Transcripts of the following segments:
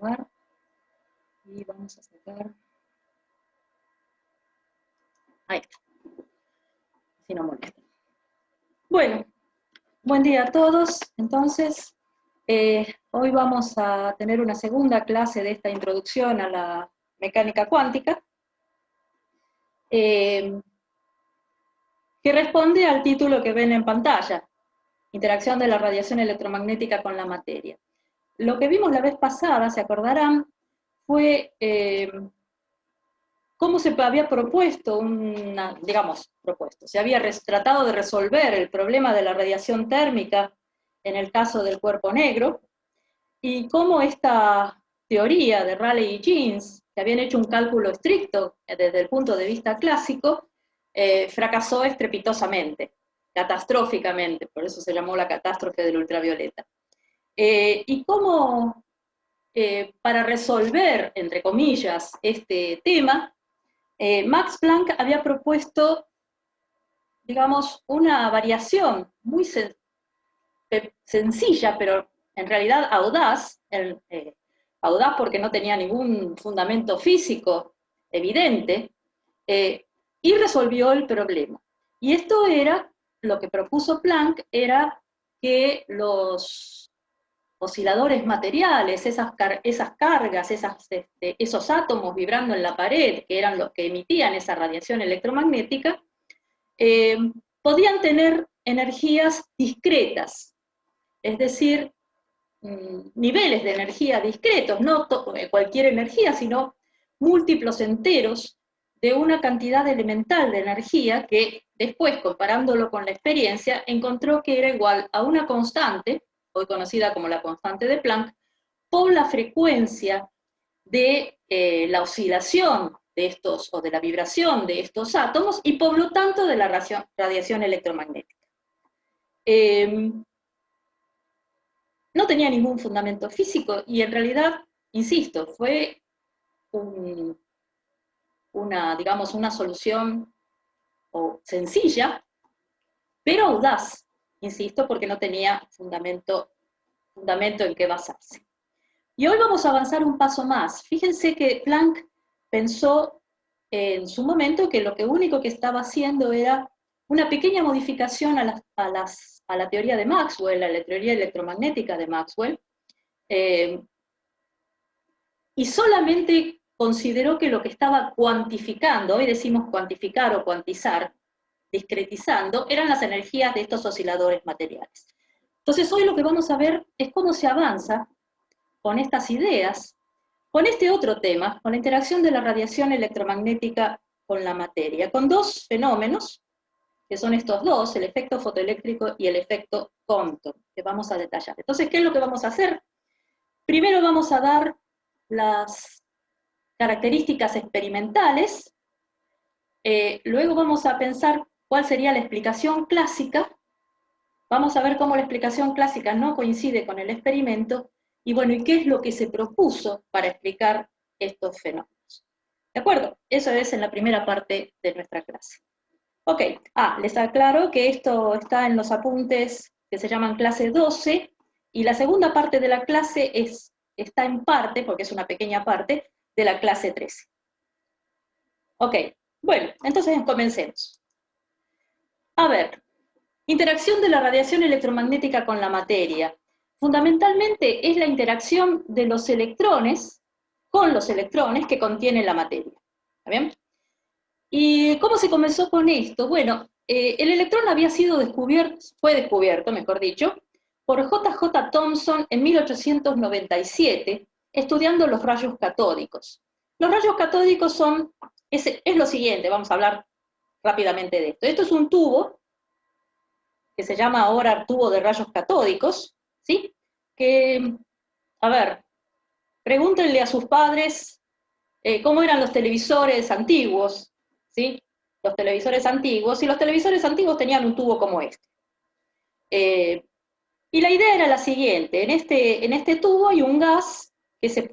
A ver. Y vamos a sacar. Ahí está. Así no molesta. Bueno, buen día a todos. Entonces, hoy vamos a tener una segunda clase de esta introducción a la mecánica cuántica, que responde al título que ven en pantalla, Interacción de la radiación electromagnética con la materia. Lo que vimos la vez pasada, se acordarán, fue cómo se había propuesto, se había tratado de resolver el problema de la radiación térmica en el caso del cuerpo negro, y cómo esta teoría de Rayleigh y Jeans, que habían hecho un cálculo estricto desde el punto de vista clásico, fracasó estrepitosamente, catastróficamente, por eso se llamó la catástrofe del ultravioleta. Y cómo, para resolver, entre comillas, este tema, Max Planck había propuesto, digamos, una variación muy sencilla, pero en realidad audaz, audaz porque no tenía ningún fundamento físico evidente, y resolvió el problema. Y esto era, lo que propuso Planck era que los osciladores materiales, esas cargas, esos átomos vibrando en la pared, que eran los que emitían esa radiación electromagnética, podían tener energías discretas, es decir, niveles de energía discretos, no cualquier energía, sino múltiplos enteros de una cantidad elemental de energía que después, comparándolo con la experiencia, encontró que era igual a una constante, hoy conocida como la constante de Planck, por la frecuencia de la oscilación de estos, o de la vibración de estos átomos, y por lo tanto de la radiación electromagnética. No tenía ningún fundamento físico, y en realidad, insisto, fue una solución sencilla, pero audaz, insisto, porque no tenía fundamento en qué basarse. Y hoy vamos a avanzar un paso más. Fíjense que Planck pensó en su momento que lo único que estaba haciendo era una pequeña modificación a la teoría de Maxwell, a la teoría electromagnética de Maxwell, y solamente consideró que lo que estaba cuantificando, hoy decimos cuantificar o cuantizar, discretizando, eran las energías de estos osciladores materiales. Entonces hoy lo que vamos a ver es cómo se avanza con estas ideas, con este otro tema, con la interacción de la radiación electromagnética con la materia, con dos fenómenos, que son estos dos, el efecto fotoeléctrico y el efecto Compton, que vamos a detallar. Entonces, ¿qué es lo que vamos a hacer? Primero vamos a dar las características experimentales, luego vamos a pensar cuál sería la explicación clásica, vamos a ver cómo la explicación clásica no coincide con el experimento, y bueno, ¿y qué es lo que se propuso para explicar estos fenómenos? ¿De acuerdo? Eso es en la primera parte de nuestra clase. Ok, les aclaro que esto está en los apuntes que se llaman clase 12, y la segunda parte de la clase está en parte, porque es una pequeña parte, de la clase 13. Ok, bueno, entonces comencemos. A ver, interacción de la radiación electromagnética con la materia. Fundamentalmente es la interacción de los electrones con los electrones que contiene la materia. ¿Está bien? ¿Y cómo se comenzó con esto? Bueno, el electrón fue descubierto, mejor dicho, por J.J. Thomson en 1897, estudiando los rayos catódicos. Los rayos catódicos es lo siguiente, vamos a hablar rápidamente de esto. Esto es un tubo, que se llama ahora tubo de rayos catódicos, ¿sí? Que, a ver, pregúntenle a sus padres cómo eran los televisores antiguos, ¿sí? Los televisores antiguos, y los televisores antiguos tenían un tubo como este. Y la idea era la siguiente: en este tubo hay un gas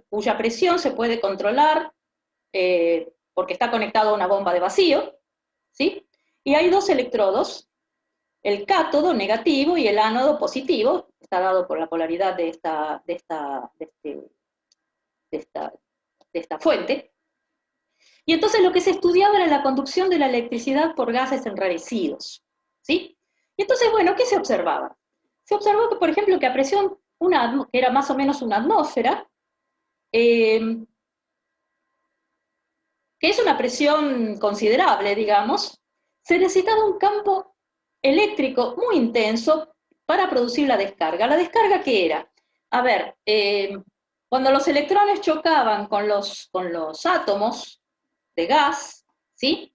cuya presión se puede controlar porque está conectado a una bomba de vacío, ¿sí? Y hay dos electrodos, el cátodo negativo y el ánodo positivo, está dado por la polaridad de este esta fuente. Y entonces lo que se estudiaba era la conducción de la electricidad por gases enrarecidos, ¿sí? Y entonces, bueno, ¿qué se observaba? Se observó que, por ejemplo, que a presión, que era más o menos una atmósfera, que es una presión considerable, digamos, se necesitaba un campo eléctrico muy intenso para producir la descarga. ¿La descarga qué era? A ver, cuando los electrones chocaban con los átomos de gas, ¿sí?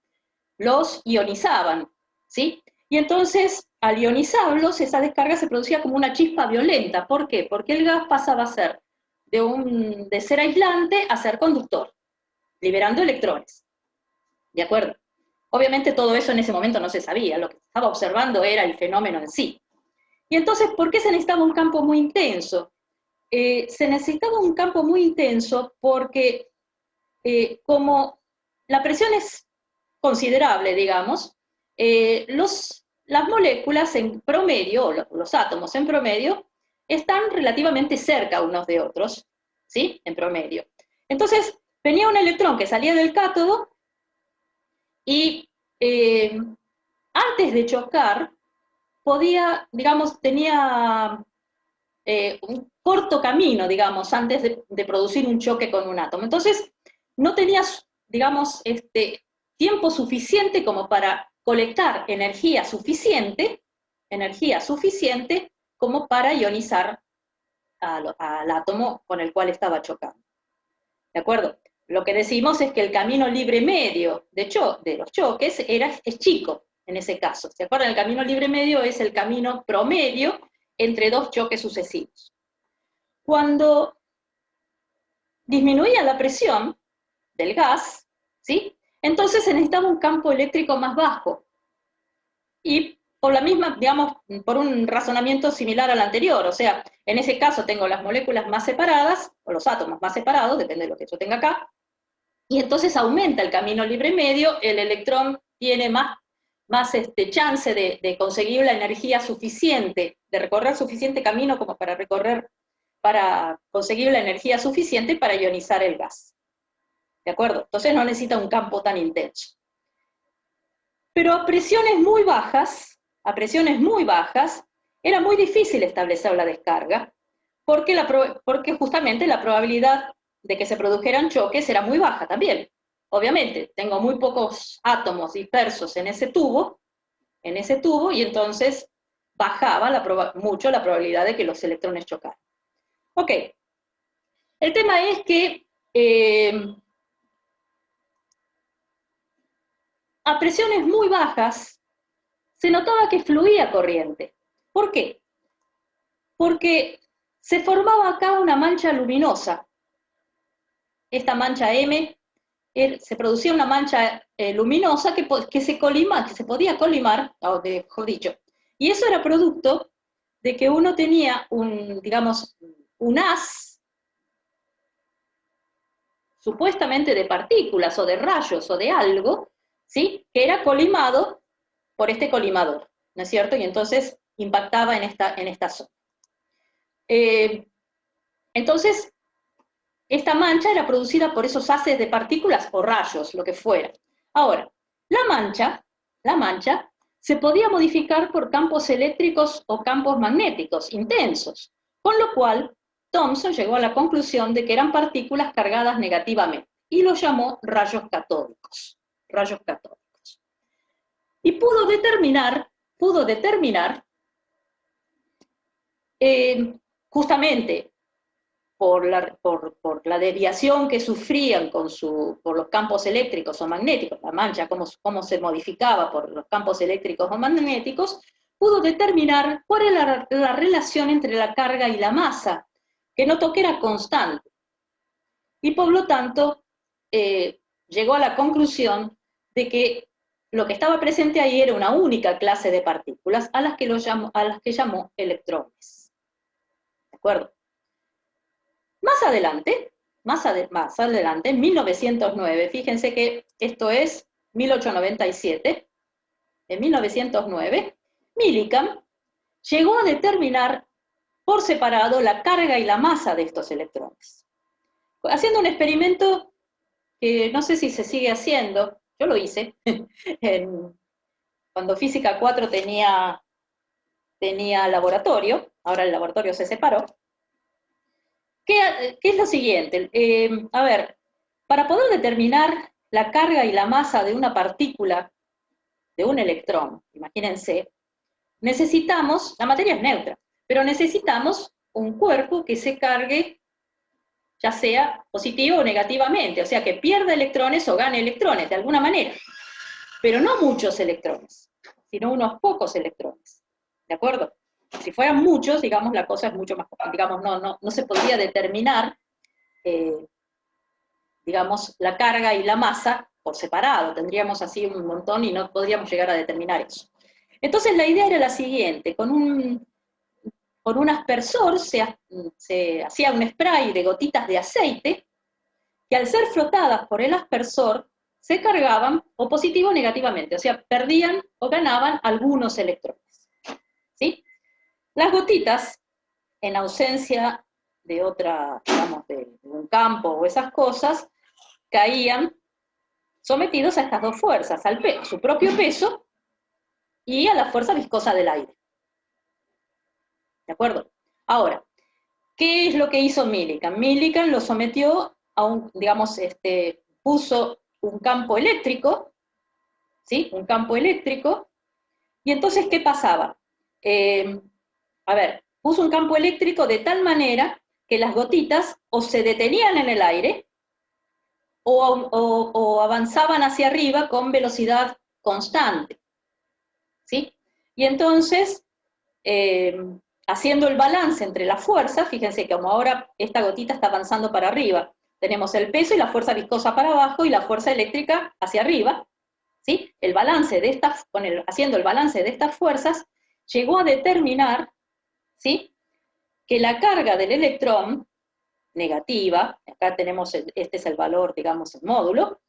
Los ionizaban, ¿sí? Y entonces, al ionizarlos, esa descarga se producía como una chispa violenta. ¿Por qué? Porque el gas pasaba a ser de ser aislante a ser conductor, liberando electrones. ¿De acuerdo? Obviamente todo eso en ese momento no se sabía, lo que se estaba observando era el fenómeno en sí. Y entonces, ¿por qué se necesitaba un campo muy intenso? Se necesitaba un campo muy intenso porque como la presión es considerable, digamos, las moléculas en promedio, o los átomos en promedio, están relativamente cerca unos de otros, ¿sí? En promedio. Entonces, venía un electrón que salía del cátodo y antes de chocar, podía, digamos, tenía un corto camino, digamos, antes de producir un choque con un átomo. Entonces, no tenías, digamos, tiempo suficiente como para colectar energía suficiente como para ionizar al átomo con el cual estaba chocando. ¿De acuerdo? Lo que decimos es que el camino libre medio de los choques es chico en ese caso. ¿Se acuerdan? El camino libre medio es el camino promedio entre dos choques sucesivos. Cuando disminuía la presión del gas, ¿sí? Entonces se necesitaba un campo eléctrico más bajo. Y por la misma, digamos, por un razonamiento similar al anterior, o sea, en ese caso tengo las moléculas más separadas, o los átomos más separados, depende de lo que yo tenga acá, y entonces aumenta el camino libre medio, el electrón tiene más chance de conseguir la energía suficiente, de recorrer suficiente camino como para conseguir la energía suficiente para ionizar el gas. ¿De acuerdo? Entonces no necesita un campo tan intenso. Pero a presiones muy bajas, era muy difícil establecer la descarga, porque justamente la probabilidad de que se produjeran choques era muy baja también. Obviamente, tengo muy pocos átomos dispersos en ese tubo, y entonces bajaba mucho la probabilidad de que los electrones chocaran. Ok, el tema es que a presiones muy bajas se notaba que fluía corriente. ¿Por qué? Porque se formaba acá una mancha luminosa. Esta mancha M, se producía una mancha luminosa que se podía colimar, o mejor dicho, y eso era producto de que uno tenía digamos, un haz supuestamente de partículas o de rayos o de algo, ¿sí? Que era colimado por este colimador, ¿no es cierto? Y entonces impactaba en esta zona. Entonces, esta mancha era producida por esos haces de partículas o rayos, lo que fuera. Ahora, la mancha se podía modificar por campos eléctricos o campos magnéticos intensos, con lo cual Thomson llegó a la conclusión de que eran partículas cargadas negativamente y los llamó rayos catódicos. Y pudo determinar justamente por la desviación que sufrían por los campos eléctricos o magnéticos, la mancha, cómo se modificaba por los campos eléctricos o magnéticos, pudo determinar cuál era la relación entre la carga y la masa, que notó que era constante. Y por lo tanto, llegó a la conclusión de que lo que estaba presente ahí era una única clase de partículas a las que llamó electrones. ¿De acuerdo? Más adelante, en 1909, fíjense que esto es 1897, en 1909, Millikan llegó a determinar por separado la carga y la masa de estos electrones, haciendo un experimento que no sé si se sigue haciendo, yo lo hice, cuando Física 4 tenía laboratorio, ahora el laboratorio se separó. ¿Qué es lo siguiente? A ver, para poder determinar la carga y la masa de una partícula, de un electrón, imagínense, necesitamos, la materia es neutra, pero necesitamos un cuerpo que se cargue ya sea positivo o negativamente, o sea, que pierda electrones o gane electrones, de alguna manera. Pero no muchos electrones, sino unos pocos electrones, ¿de acuerdo? Si fueran muchos, digamos, la cosa es mucho más, digamos, no se podría determinar, digamos, la carga y la masa por separado, tendríamos así un montón y no podríamos llegar a determinar eso. Entonces la idea era la siguiente, con un aspersor se hacía un spray de gotitas de aceite que al ser flotadas por el aspersor se cargaban o positivo o negativamente, o sea, perdían o ganaban algunos electrones. ¿Sí? Las gotitas, en ausencia de otra, digamos, de un campo o esas cosas, caían sometidos a estas dos fuerzas, a su propio peso y a la fuerza viscosa del aire. ¿De acuerdo? Ahora, ¿qué es lo que hizo Millikan? Millikan lo sometió a un, digamos, puso un campo eléctrico, ¿sí? Un campo eléctrico, y entonces, ¿qué pasaba? A ver, puso un campo eléctrico de tal manera que las gotitas o se detenían en el aire o avanzaban hacia arriba con velocidad constante, ¿sí? Y entonces, haciendo el balance entre las fuerzas, fíjense que como ahora esta gotita está avanzando para arriba, tenemos el peso y la fuerza viscosa para abajo y la fuerza eléctrica hacia arriba, ¿sí? El balance de estas, haciendo el balance de estas fuerzas, llegó a determinar, ¿sí?, que la carga del electrón negativa, acá tenemos, este es el valor, digamos, el módulo,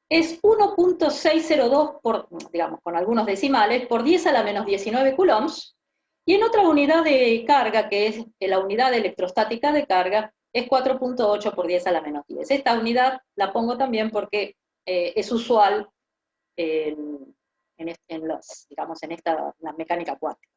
es 1.602 por, digamos, con algunos decimales, por 10 a la menos 19 coulombs, y en otra unidad de carga, que es la unidad electrostática de carga, es 4.8 por 10 a la menos 10. Esta unidad la pongo también porque es usual en la mecánica cuántica.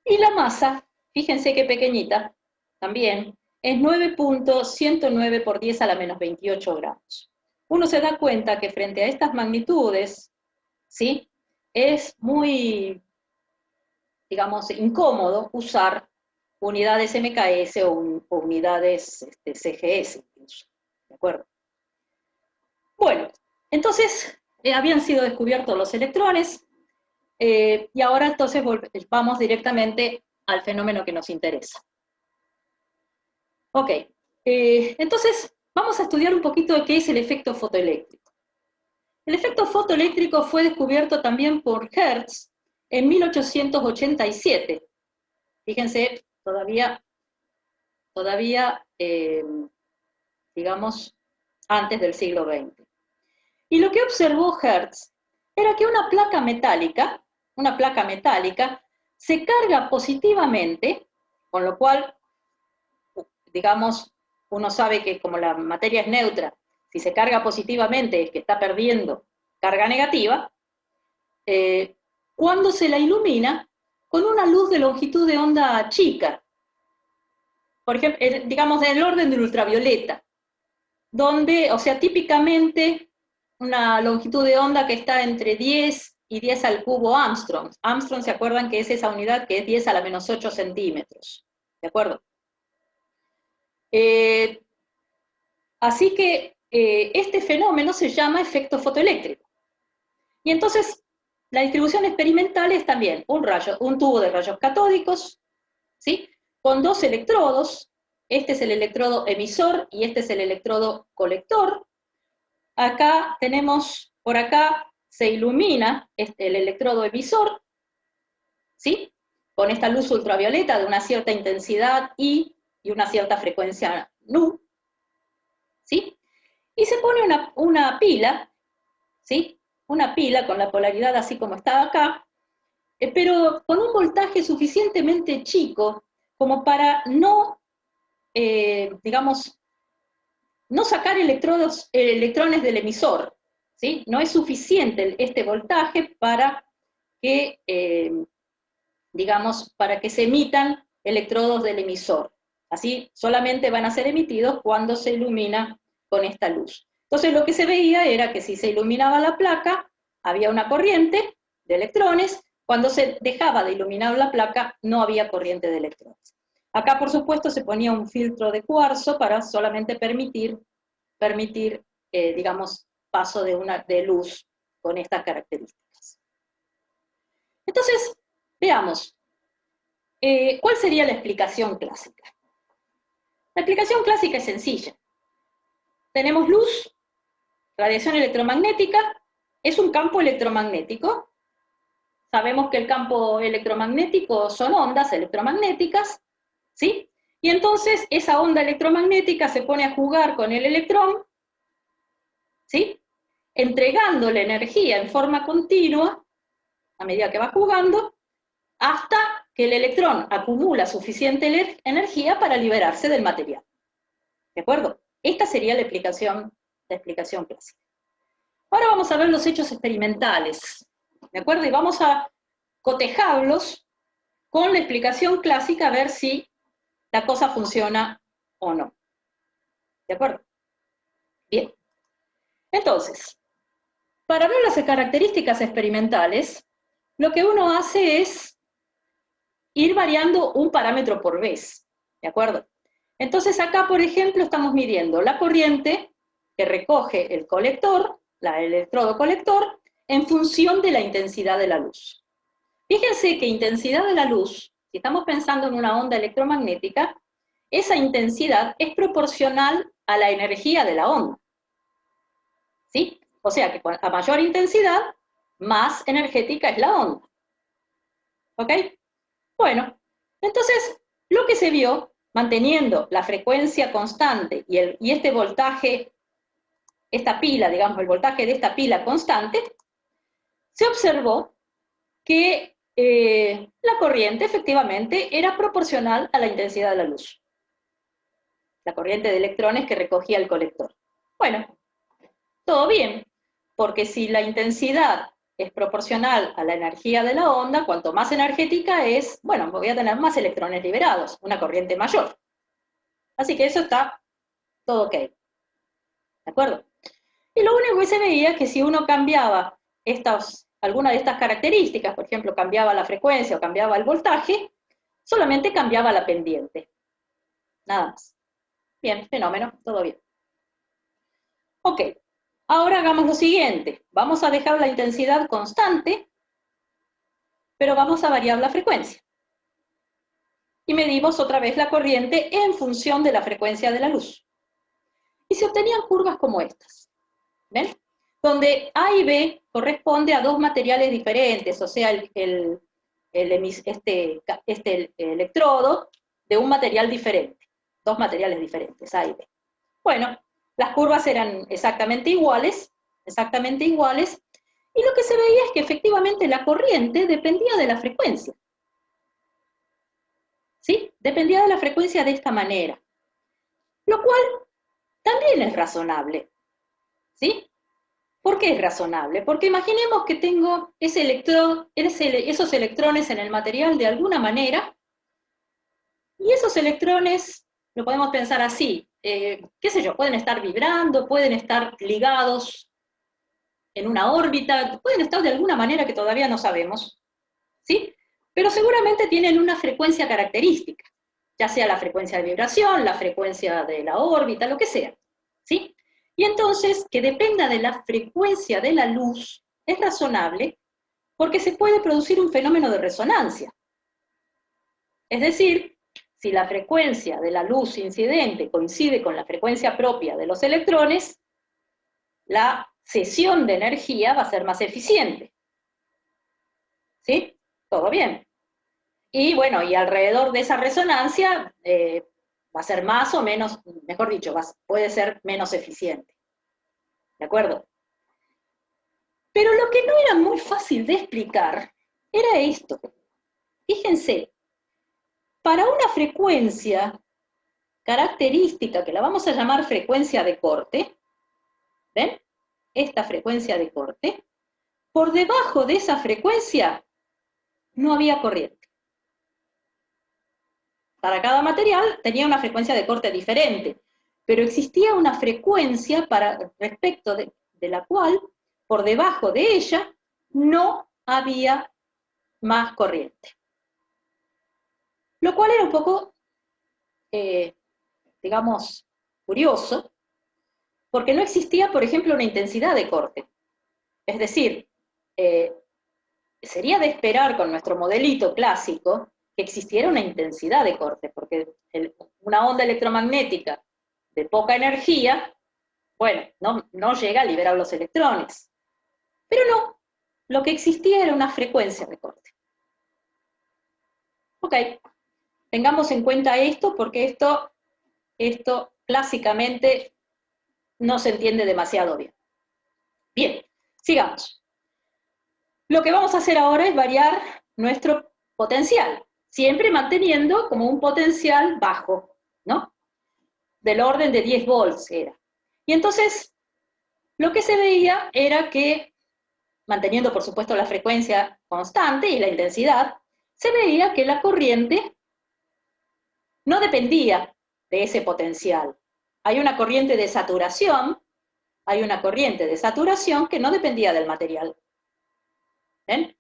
Y la masa, fíjense qué pequeñita, también, es 9.109 por 10 a la menos 28 gramos. Uno se da cuenta que frente a estas magnitudes, ¿sí?, es muy, digamos, incómodo usar unidades MKS o unidades CGS, ¿de acuerdo? Bueno, entonces habían sido descubiertos los electrones, y ahora entonces vamos directamente al fenómeno que nos interesa. Ok, entonces vamos a estudiar un poquito de qué es el efecto fotoeléctrico. El efecto fotoeléctrico fue descubierto también por Hertz en 1887. Fíjense, todavía digamos, antes del siglo XX. Y lo que observó Hertz era que una placa metálica, se carga positivamente, con lo cual, digamos, uno sabe que como la materia es neutra, si se carga positivamente es que está perdiendo carga negativa, cuando se la ilumina con una luz de longitud de onda chica, por ejemplo, digamos del orden del ultravioleta, donde, o sea, típicamente una longitud de onda que está entre 10 y 10 al cubo Armstrong. Armstrong, ¿se acuerdan que es esa unidad que es 10 a la menos 8 centímetros? ¿De acuerdo? Así que este fenómeno se llama efecto fotoeléctrico. Y entonces, la distribución experimental es también un tubo de rayos catódicos, ¿sí?, con dos electrodos. Este es el electrodo emisor y este es el electrodo colector. Acá tenemos, por acá se ilumina el electrodo emisor, ¿sí?, con esta luz ultravioleta de una cierta intensidad I y una cierta frecuencia nu, ¿sí? Y se pone una pila, ¿sí?, una pila con la polaridad así como está acá, pero con un voltaje suficientemente chico como para no, digamos, no sacar electrones del emisor, ¿sí? No es suficiente este voltaje para que, digamos, para que se emitan electrodos del emisor. Así solamente van a ser emitidos cuando se ilumina con esta luz. Entonces lo que se veía era que si se iluminaba la placa, había una corriente de electrones, cuando se dejaba de iluminar la placa, no había corriente de electrones. Acá, por supuesto, se ponía un filtro de cuarzo para solamente permitir digamos, paso de luz con estas características. Entonces, veamos, ¿cuál sería la explicación clásica? La explicación clásica es sencilla. Tenemos luz, radiación electromagnética, es un campo electromagnético. Sabemos que el campo electromagnético son ondas electromagnéticas, ¿sí? Y entonces esa onda electromagnética se pone a jugar con el electrón, ¿sí? Entregándole energía en forma continua, a medida que va jugando, hasta que el electrón acumula suficiente energía para liberarse del material. ¿De acuerdo? Esta sería la explicación clásica. Ahora vamos a ver los hechos experimentales, ¿de acuerdo? Y vamos a cotejarlos con la explicación clásica a ver si la cosa funciona o no. ¿De acuerdo? Bien. Entonces, para ver las características experimentales, lo que uno hace es ir variando un parámetro por vez, ¿de acuerdo? Entonces acá, por ejemplo, estamos midiendo la corriente que recoge el colector, el electrodo colector, en función de la intensidad de la luz. Fíjense que intensidad de la luz, si estamos pensando en una onda electromagnética, esa intensidad es proporcional a la energía de la onda. ¿Sí? O sea que a mayor intensidad, más energética es la onda. ¿Ok? Bueno, entonces lo que se vio, manteniendo la frecuencia constante y este voltaje, esta pila, digamos, el voltaje de esta pila constante, se observó que la corriente efectivamente era proporcional a la intensidad de la luz. La corriente de electrones que recogía el colector. Bueno, todo bien, porque si la intensidad es proporcional a la energía de la onda, cuanto más energética es, bueno, voy a tener más electrones liberados, una corriente mayor. Así que eso está todo ok. ¿De acuerdo? Y lo único que se veía es que si uno cambiaba alguna de estas características, por ejemplo, cambiaba la frecuencia o cambiaba el voltaje, solamente cambiaba la pendiente. Nada más. Bien, fenómeno, todo bien. Ok, ahora hagamos lo siguiente. Vamos a dejar la intensidad constante, pero vamos a variar la frecuencia. Y medimos otra vez la corriente en función de la frecuencia de la luz. Y se obtenían curvas como estas. ¿Ven? Donde A y B corresponde a dos materiales diferentes, o sea, este electrodo de un material diferente. Dos materiales diferentes, A y B. Bueno, las curvas eran exactamente iguales, y lo que se veía es que efectivamente la corriente dependía de la frecuencia. ¿Sí? Dependía de la frecuencia de esta manera. Lo cual también es razonable. ¿Sí? ¿Por qué es razonable? Porque imaginemos que tengo esos electrones en el material de alguna manera, y esos electrones, lo podemos pensar así, qué sé yo, pueden estar vibrando, pueden estar ligados en una órbita, pueden estar de alguna manera que todavía no sabemos, ¿sí? Pero seguramente tienen una frecuencia característica, ya sea la frecuencia de vibración, la frecuencia de la órbita, lo que sea, ¿sí? Y entonces, que dependa de la frecuencia de la luz es razonable porque se puede producir un fenómeno de resonancia. Es decir, si la frecuencia de la luz incidente coincide con la frecuencia propia de los electrones, la cesión de energía va a ser más eficiente. ¿Sí? Todo bien. Y bueno, y alrededor de esa resonancia va a ser más o menos, mejor dicho, puede ser menos eficiente. ¿De acuerdo? Pero lo que no era muy fácil de explicar era esto. Fíjense, para una frecuencia característica, que la vamos a llamar frecuencia de corte, ¿ven? Esta frecuencia de corte, por debajo de esa frecuencia no había corriente. Para cada material tenía una frecuencia de corte diferente, pero existía una frecuencia respecto de la cual, por debajo de ella, no había más corriente. Lo cual era un poco, digamos, curioso, porque no existía, por ejemplo, una intensidad de corte. Es decir, sería de esperar con nuestro modelito clásico que existiera una intensidad de corte, porque una onda electromagnética de poca energía, bueno, no llega a liberar los electrones. Pero no, lo que existía era una frecuencia de corte. Ok, tengamos en cuenta esto, porque esto clásicamente no se entiende demasiado bien. Bien, sigamos. Lo que vamos a hacer ahora es variar nuestro potencial, siempre manteniendo como un potencial bajo, ¿no? Del orden de 10 volts era. Y entonces, lo que se veía era que, manteniendo por supuesto la frecuencia constante y la intensidad, se veía que la corriente no dependía de ese potencial. Hay una corriente de saturación que no dependía del material. ¿Ven?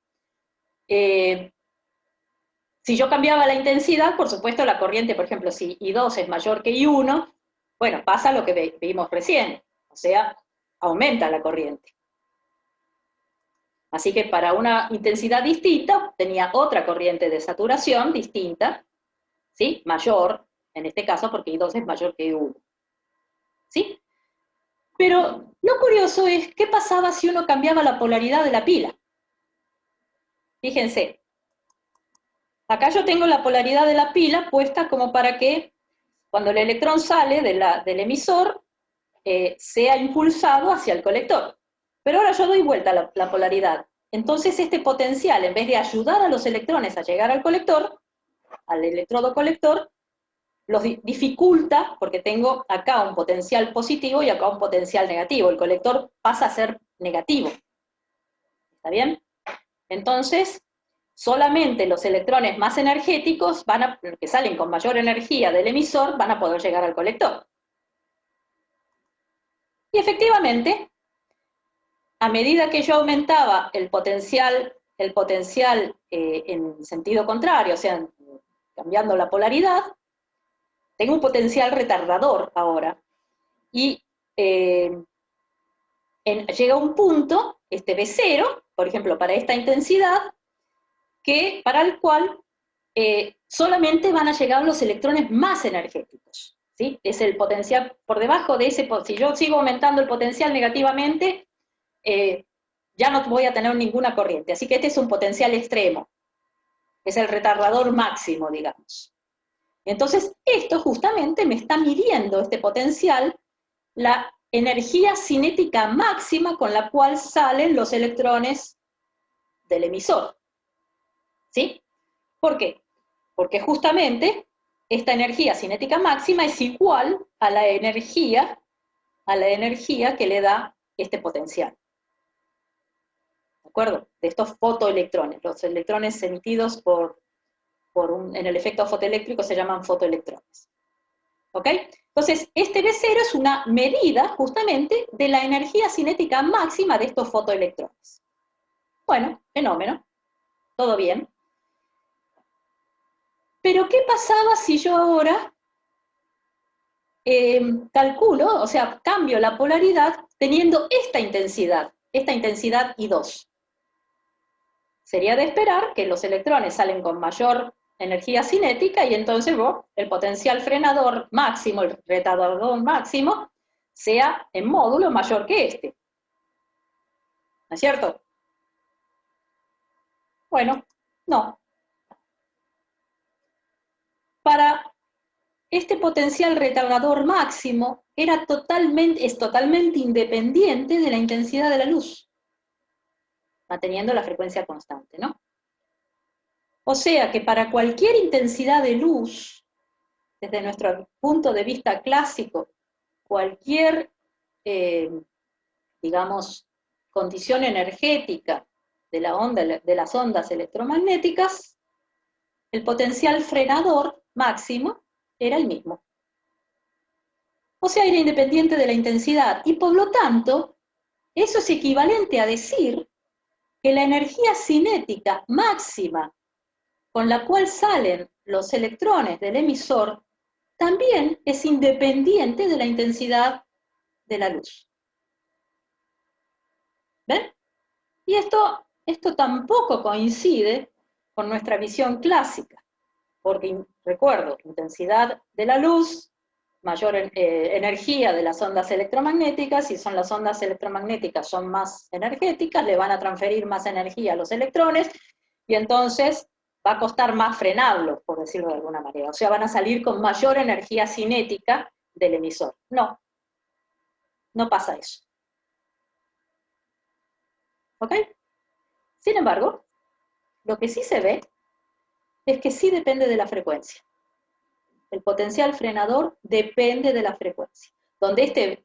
Si yo cambiaba la intensidad, por supuesto la corriente, por ejemplo, si I2 es mayor que I1, bueno, pasa lo que vimos recién, o sea, aumenta la corriente. Así que para una intensidad distinta, tenía otra corriente de saturación distinta, ¿sí? Mayor, en este caso porque I2 es mayor que I1. ¿Sí? Pero lo curioso es, ¿qué pasaba si uno cambiaba la polaridad de la pila? Fíjense, acá yo tengo la polaridad de la pila puesta como para que cuando el electrón sale del emisor, sea impulsado hacia el colector. Pero ahora yo doy vuelta la polaridad. Entonces este potencial, en vez de ayudar a los electrones a llegar al colector, al electrodo colector, los dificulta, porque tengo acá un potencial positivo y acá un potencial negativo. El colector pasa a ser negativo. ¿Está bien? Entonces, solamente los electrones más energéticos, que salen con mayor energía del emisor, van a poder llegar al colector. Y efectivamente, a medida que yo aumentaba el potencial en sentido contrario, o sea, cambiando la polaridad, tengo un potencial retardador ahora. Y llega un punto, este B0, por ejemplo, para esta intensidad, para el cual solamente van a llegar los electrones más energéticos. ¿Sí? Es el potencial por debajo de ese, si yo sigo aumentando el potencial negativamente, ya no voy a tener ninguna corriente. Así que este es un potencial extremo, es el retardador máximo, digamos. Entonces, esto justamente me está midiendo, este potencial, la energía cinética máxima con la cual salen los electrones del emisor. ¿Sí? ¿Por qué? Porque justamente esta energía cinética máxima es igual a la energía que le da este potencial. ¿De acuerdo? De estos fotoelectrones. Los electrones emitidos en el efecto fotoeléctrico se llaman fotoelectrones. ¿Ok? Entonces, este B0 es una medida justamente de la energía cinética máxima de estos fotoelectrones. Bueno, fenómeno. Todo bien. Pero, ¿qué pasaba si yo ahora calculo, o sea, cambio la polaridad teniendo esta intensidad I2? Sería de esperar que los electrones salen con mayor energía cinética y entonces el potencial frenador máximo, el retardador máximo, sea en módulo mayor que este. ¿No es cierto? Bueno, no. Para este potencial retardador máximo es totalmente independiente de la intensidad de la luz, manteniendo la frecuencia constante, ¿no? O sea que para cualquier intensidad de luz, desde nuestro punto de vista clásico, cualquier, digamos, condición energética de las ondas electromagnéticas, el potencial frenador máximo era el mismo. O sea, era independiente de la intensidad, y por lo tanto, eso es equivalente a decir que la energía cinética máxima con la cual salen los electrones del emisor también es independiente de la intensidad de la luz. ¿Ven? Y esto tampoco coincide con nuestra visión clásica, porque recuerdo, intensidad de la luz, mayor energía de las ondas electromagnéticas, si son las ondas electromagnéticas son más energéticas, le van a transferir más energía a los electrones, y entonces va a costar más frenarlos, por decirlo de alguna manera. O sea, van a salir con mayor energía cinética del emisor. No, no pasa eso. ¿Ok? Sin embargo, lo que sí se ve es que sí depende de la frecuencia. El potencial frenador depende de la frecuencia. Donde este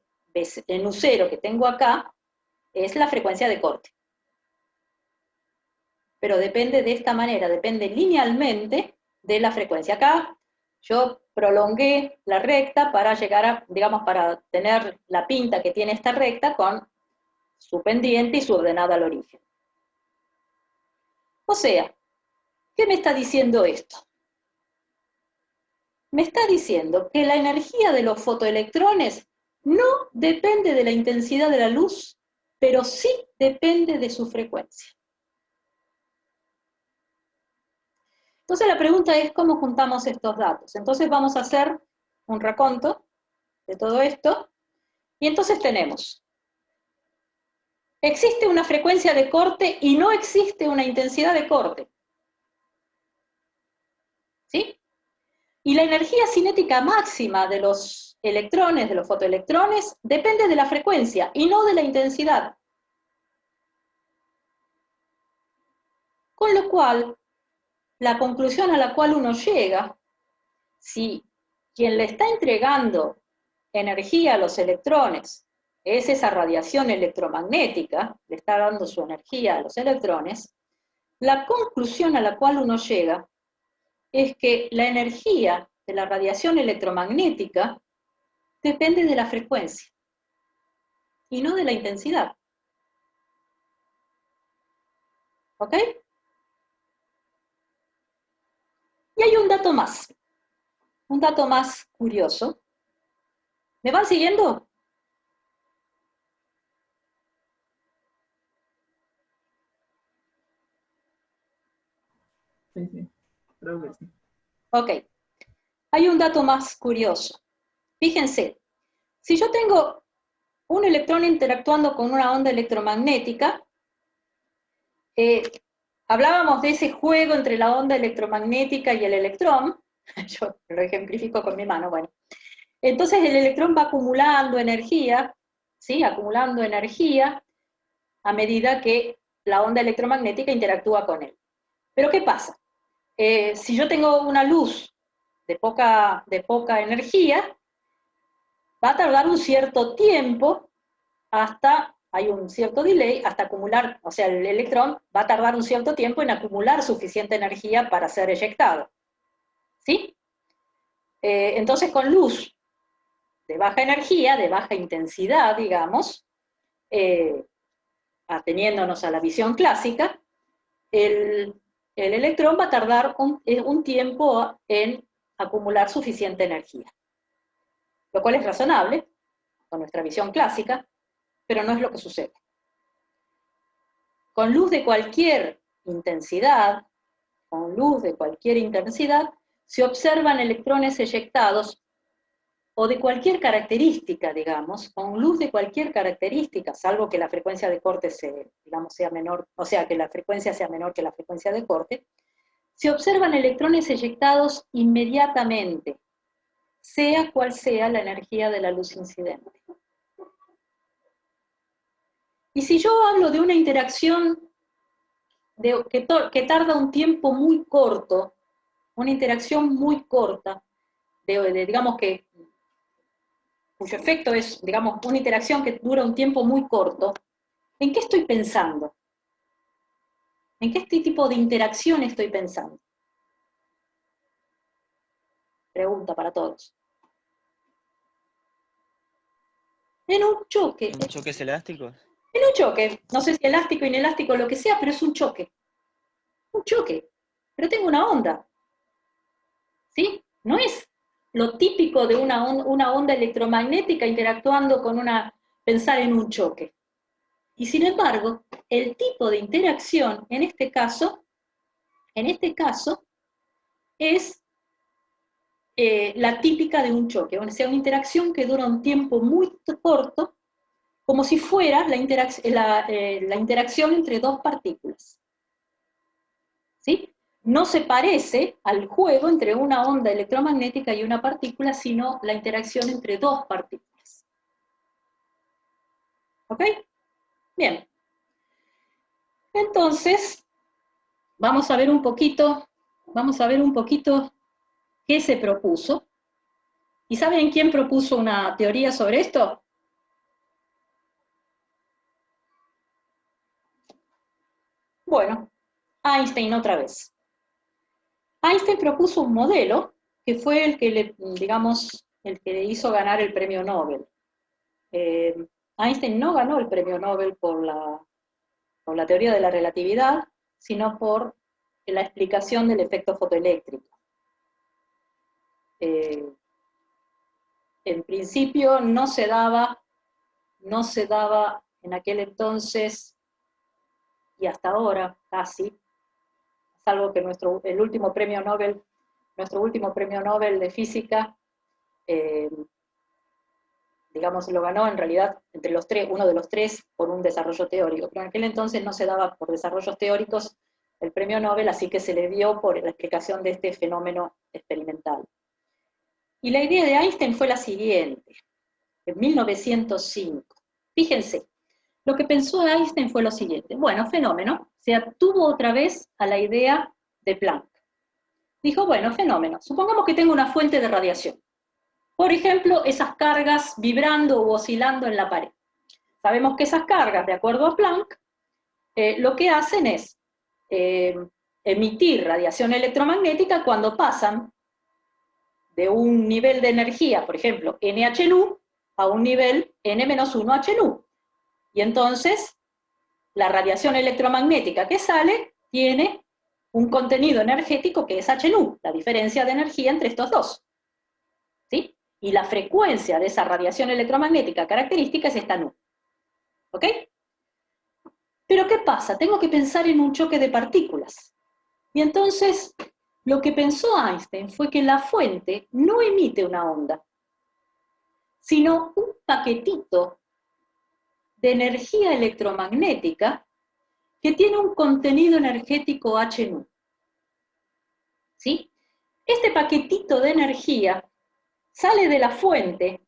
enucero que tengo acá es la frecuencia de corte. Pero depende de esta manera, depende linealmente de la frecuencia. Acá yo prolongué la recta para llegar a, digamos, para tener la pinta que tiene esta recta con su pendiente y su ordenada al origen. O sea, ¿qué me está diciendo esto? Me está diciendo que la energía de los fotoelectrones no depende de la intensidad de la luz, pero sí depende de su frecuencia. Entonces la pregunta es cómo juntamos estos datos. Entonces vamos a hacer un raconto de todo esto, y entonces tenemos, existe una frecuencia de corte y no existe una intensidad de corte. ¿Sí? Y la energía cinética máxima de los electrones, de los fotoelectrones, depende de la frecuencia y no de la intensidad. Con lo cual, la conclusión a la cual uno llega, si quien le está entregando energía a los electrones es esa radiación electromagnética, le está dando su energía a los electrones, la conclusión a la cual uno llega es que la energía de la radiación electromagnética depende de la frecuencia y no de la intensidad. ¿Ok? Y hay un dato más curioso. ¿Me van siguiendo? Sí, creo que sí. Ok. Hay un dato más curioso. Fíjense, si yo tengo un electrón interactuando con una onda electromagnética, hablábamos de ese juego entre la onda electromagnética y el electrón, yo lo ejemplifico con mi mano, bueno. Entonces el electrón va acumulando energía, ¿sí? Acumulando energía a medida que la onda electromagnética interactúa con él. Pero ¿qué pasa? Si yo tengo una luz de poca energía, va a tardar un cierto tiempo hay un cierto delay hasta acumular, o sea, el electrón va a tardar un cierto tiempo en acumular suficiente energía para ser eyectado. ¿Sí? Entonces con luz de baja energía, de baja intensidad, digamos, ateniéndonos a la visión clásica, el electrón va a tardar un tiempo en acumular suficiente energía. Lo cual es razonable, con nuestra visión clásica, pero no es lo que sucede. Con luz de cualquier intensidad, se observan electrones eyectados o de cualquier característica, digamos, con luz de cualquier característica, salvo que la frecuencia de corte sea menor, o sea, que la frecuencia sea menor que la frecuencia de corte, se observan electrones eyectados inmediatamente, sea cual sea la energía de la luz incidente. Y si yo hablo de una interacción que tarda un tiempo muy corto, una interacción muy corta, digamos que, cuyo efecto es, digamos, una interacción que dura un tiempo muy corto, ¿en qué estoy pensando? ¿En qué tipo de interacción estoy pensando? Pregunta para todos. En un choque. ¿En choques elásticos? En un choque. No sé si elástico, inelástico, lo que sea, pero es un choque. Un choque. Pero tengo una onda. ¿Sí? No es lo típico de una onda electromagnética interactuando con pensar en un choque. Y sin embargo, el tipo de interacción en este caso es la típica de un choque, o sea, una interacción que dura un tiempo muy corto, como si fuera la interacción entre dos partículas. ¿Sí? No se parece al juego entre una onda electromagnética y una partícula, sino la interacción entre dos partículas. ¿Ok? Bien. Entonces, vamos a ver un poquito qué se propuso. ¿Y saben quién propuso una teoría sobre esto? Bueno, Einstein otra vez. Einstein propuso un modelo que fue el que le hizo ganar el premio Nobel. Einstein no ganó el premio Nobel por la teoría de la relatividad, sino por la explicación del efecto fotoeléctrico. En principio no se daba en aquel entonces, y hasta ahora casi, salvo que nuestro último premio Nobel de física, digamos, lo ganó en realidad entre los tres, uno de los tres, por un desarrollo teórico, pero en aquel entonces no se daba por desarrollos teóricos el premio Nobel, así que se le dio por la explicación de este fenómeno experimental. Y la idea de Einstein fue la siguiente, en 1905. Fíjense, lo que pensó Einstein fue lo siguiente. Bueno, fenómeno, se atuvo otra vez a la idea de Planck. Dijo, bueno, fenómeno, supongamos que tengo una fuente de radiación. Por ejemplo, esas cargas vibrando o oscilando en la pared. Sabemos que esas cargas, de acuerdo a Planck, lo que hacen es emitir radiación electromagnética cuando pasan de un nivel de energía, por ejemplo, NhNu, a un nivel N-1hNu. Y entonces, la radiación electromagnética que sale tiene un contenido energético que es hNu, la diferencia de energía entre estos dos. ¿Sí? Y la frecuencia de esa radiación electromagnética característica es esta nu. ¿Ok? Pero ¿qué pasa? Tengo que pensar en un choque de partículas. Y entonces, lo que pensó Einstein fue que la fuente no emite una onda, sino un paquetito de energía electromagnética que tiene un contenido energético hNu. ¿Sí? Este paquetito de energía sale de la fuente,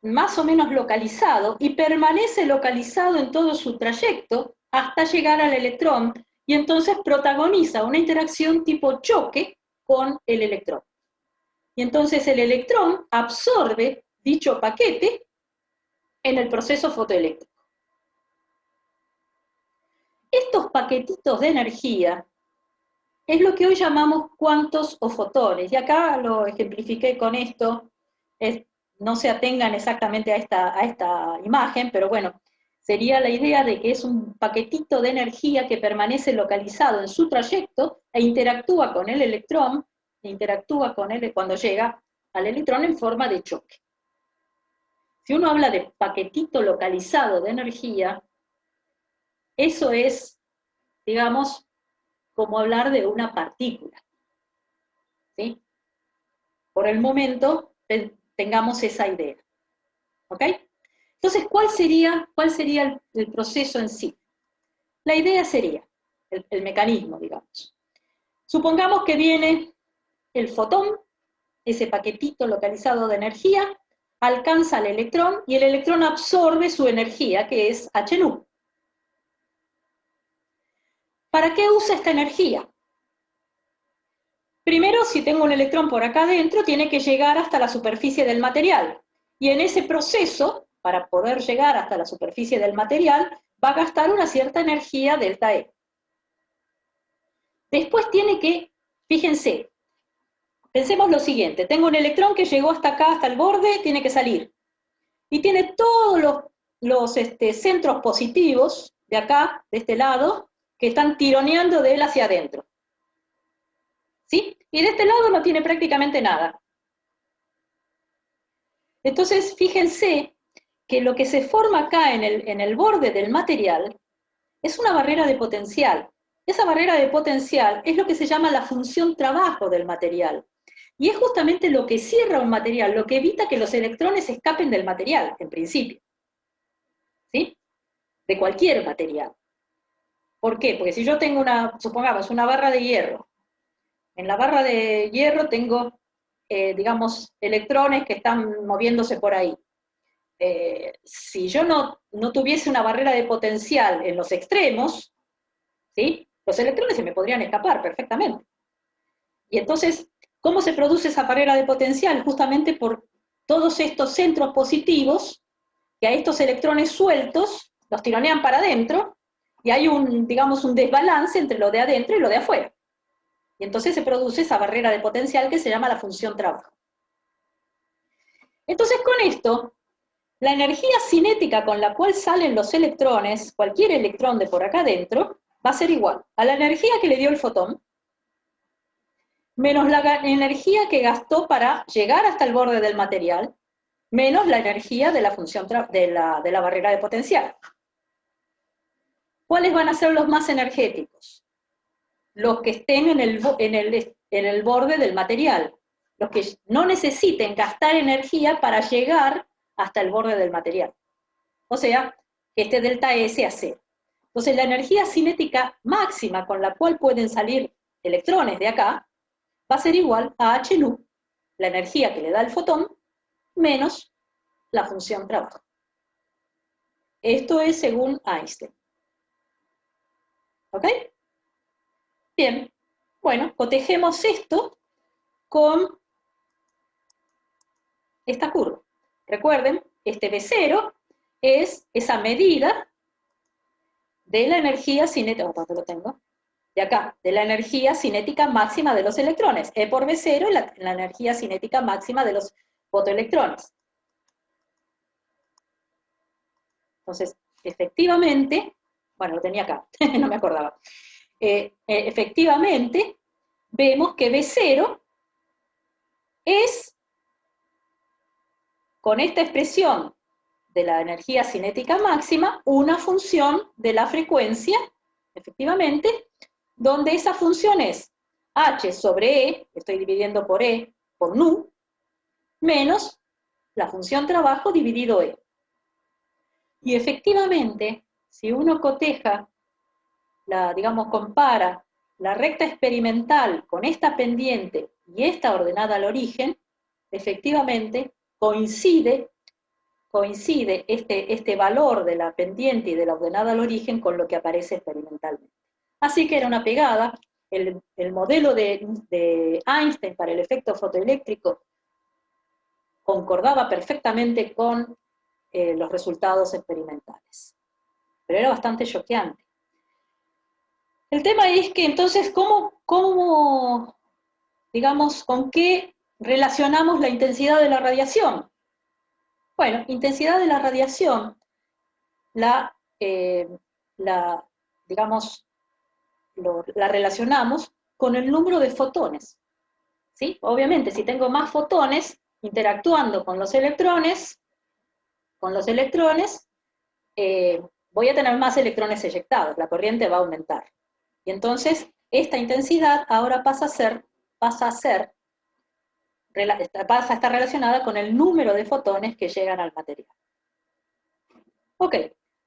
más o menos localizado, y permanece localizado en todo su trayecto hasta llegar al electrón, y entonces protagoniza una interacción tipo choque con el electrón. Y entonces el electrón absorbe dicho paquete en el proceso fotoeléctrico. Estos paquetitos de energía es lo que hoy llamamos cuantos o fotones, y acá lo ejemplifiqué con esto, no se atengan exactamente a esta imagen, pero bueno, sería la idea de que es un paquetito de energía que permanece localizado en su trayecto e interactúa con el electrón, cuando llega al electrón en forma de choque. Si uno habla de paquetito localizado de energía, eso es, digamos, como hablar de una partícula. ¿Sí? Por el momento, tengamos esa idea. ¿Ok? Entonces, ¿cuál sería el proceso en sí? La idea sería, el mecanismo, digamos. Supongamos que viene el fotón, ese paquetito localizado de energía, alcanza al electrón y el electrón absorbe su energía, que es hNu. ¿Para qué usa esta energía? Primero, si tengo un electrón por acá adentro, tiene que llegar hasta la superficie del material. Y en ese proceso, para poder llegar hasta la superficie del material, va a gastar una cierta energía delta E. Después tiene que, fíjense, pensemos lo siguiente, tengo un electrón que llegó hasta acá, hasta el borde, tiene que salir. Y tiene todos los centros positivos de acá, de este lado, que están tironeando de él hacia adentro. ¿Sí? Y de este lado no tiene prácticamente nada. Entonces, fíjense que lo que se forma acá en el borde del material es una barrera de potencial. Esa barrera de potencial es lo que se llama la función trabajo del material. Y es justamente lo que cierra un material, lo que evita que los electrones escapen del material, en principio. ¿Sí? De cualquier material. ¿Por qué? Porque si yo tengo supongamos, una barra de hierro, en la barra de hierro tengo, digamos, electrones que están moviéndose por ahí. Si yo no tuviese una barrera de potencial en los extremos, ¿sí? Los electrones se me podrían escapar perfectamente. Y entonces, ¿cómo se produce esa barrera de potencial? Justamente por todos estos centros positivos que a estos electrones sueltos los tironean para adentro, y hay digamos, un desbalance entre lo de adentro y lo de afuera. Y entonces se produce esa barrera de potencial que se llama la función trabajo. Entonces, con esto, la energía cinética con la cual salen los electrones, cualquier electrón de por acá adentro, va a ser igual a la energía que le dio el fotón, menos la energía que gastó para llegar hasta el borde del material, menos la energía de la función de la barrera de potencial. ¿Cuáles van a ser los más energéticos? Los que estén en el borde del material, los que no necesiten gastar energía para llegar hasta el borde del material. O sea, que este delta E sea cero. Entonces, la energía cinética máxima con la cual pueden salir electrones de acá va a ser igual a H nu, la energía que le da el fotón, menos la función trabajo. Esto es según Einstein. ¿Ok? Bien. Bueno, cotejemos esto con esta curva. Recuerden, este B0 es esa medida de la energía cinética, ¿dónde lo tengo? De acá, de la energía cinética máxima de los electrones. E por B0 es la energía cinética máxima de los fotoelectrones. Entonces, efectivamente, bueno, lo tenía acá, no me acordaba. Efectivamente, vemos que B0 es, con esta expresión de la energía cinética máxima, una función de la frecuencia, efectivamente, donde esa función es H sobre E, estoy dividiendo por E, por nu, menos la función trabajo dividido E. Y efectivamente, si uno coteja, digamos, compara la recta experimental con esta pendiente y esta ordenada al origen, efectivamente coincide este valor de la pendiente y de la ordenada al origen con lo que aparece experimentalmente. Así que era una pegada. El modelo de Einstein para el efecto fotoeléctrico concordaba perfectamente con los resultados experimentales. Pero era bastante choqueante. El tema es que entonces, digamos, ¿con qué relacionamos la intensidad de la radiación? Bueno, intensidad de la radiación, digamos, la relacionamos con el número de fotones. ¿Sí? Obviamente, si tengo más fotones interactuando con los electrones, voy a tener más electrones eyectados, la corriente va a aumentar. Y entonces, esta intensidad ahora pasa a estar relacionada con el número de fotones que llegan al material. Ok,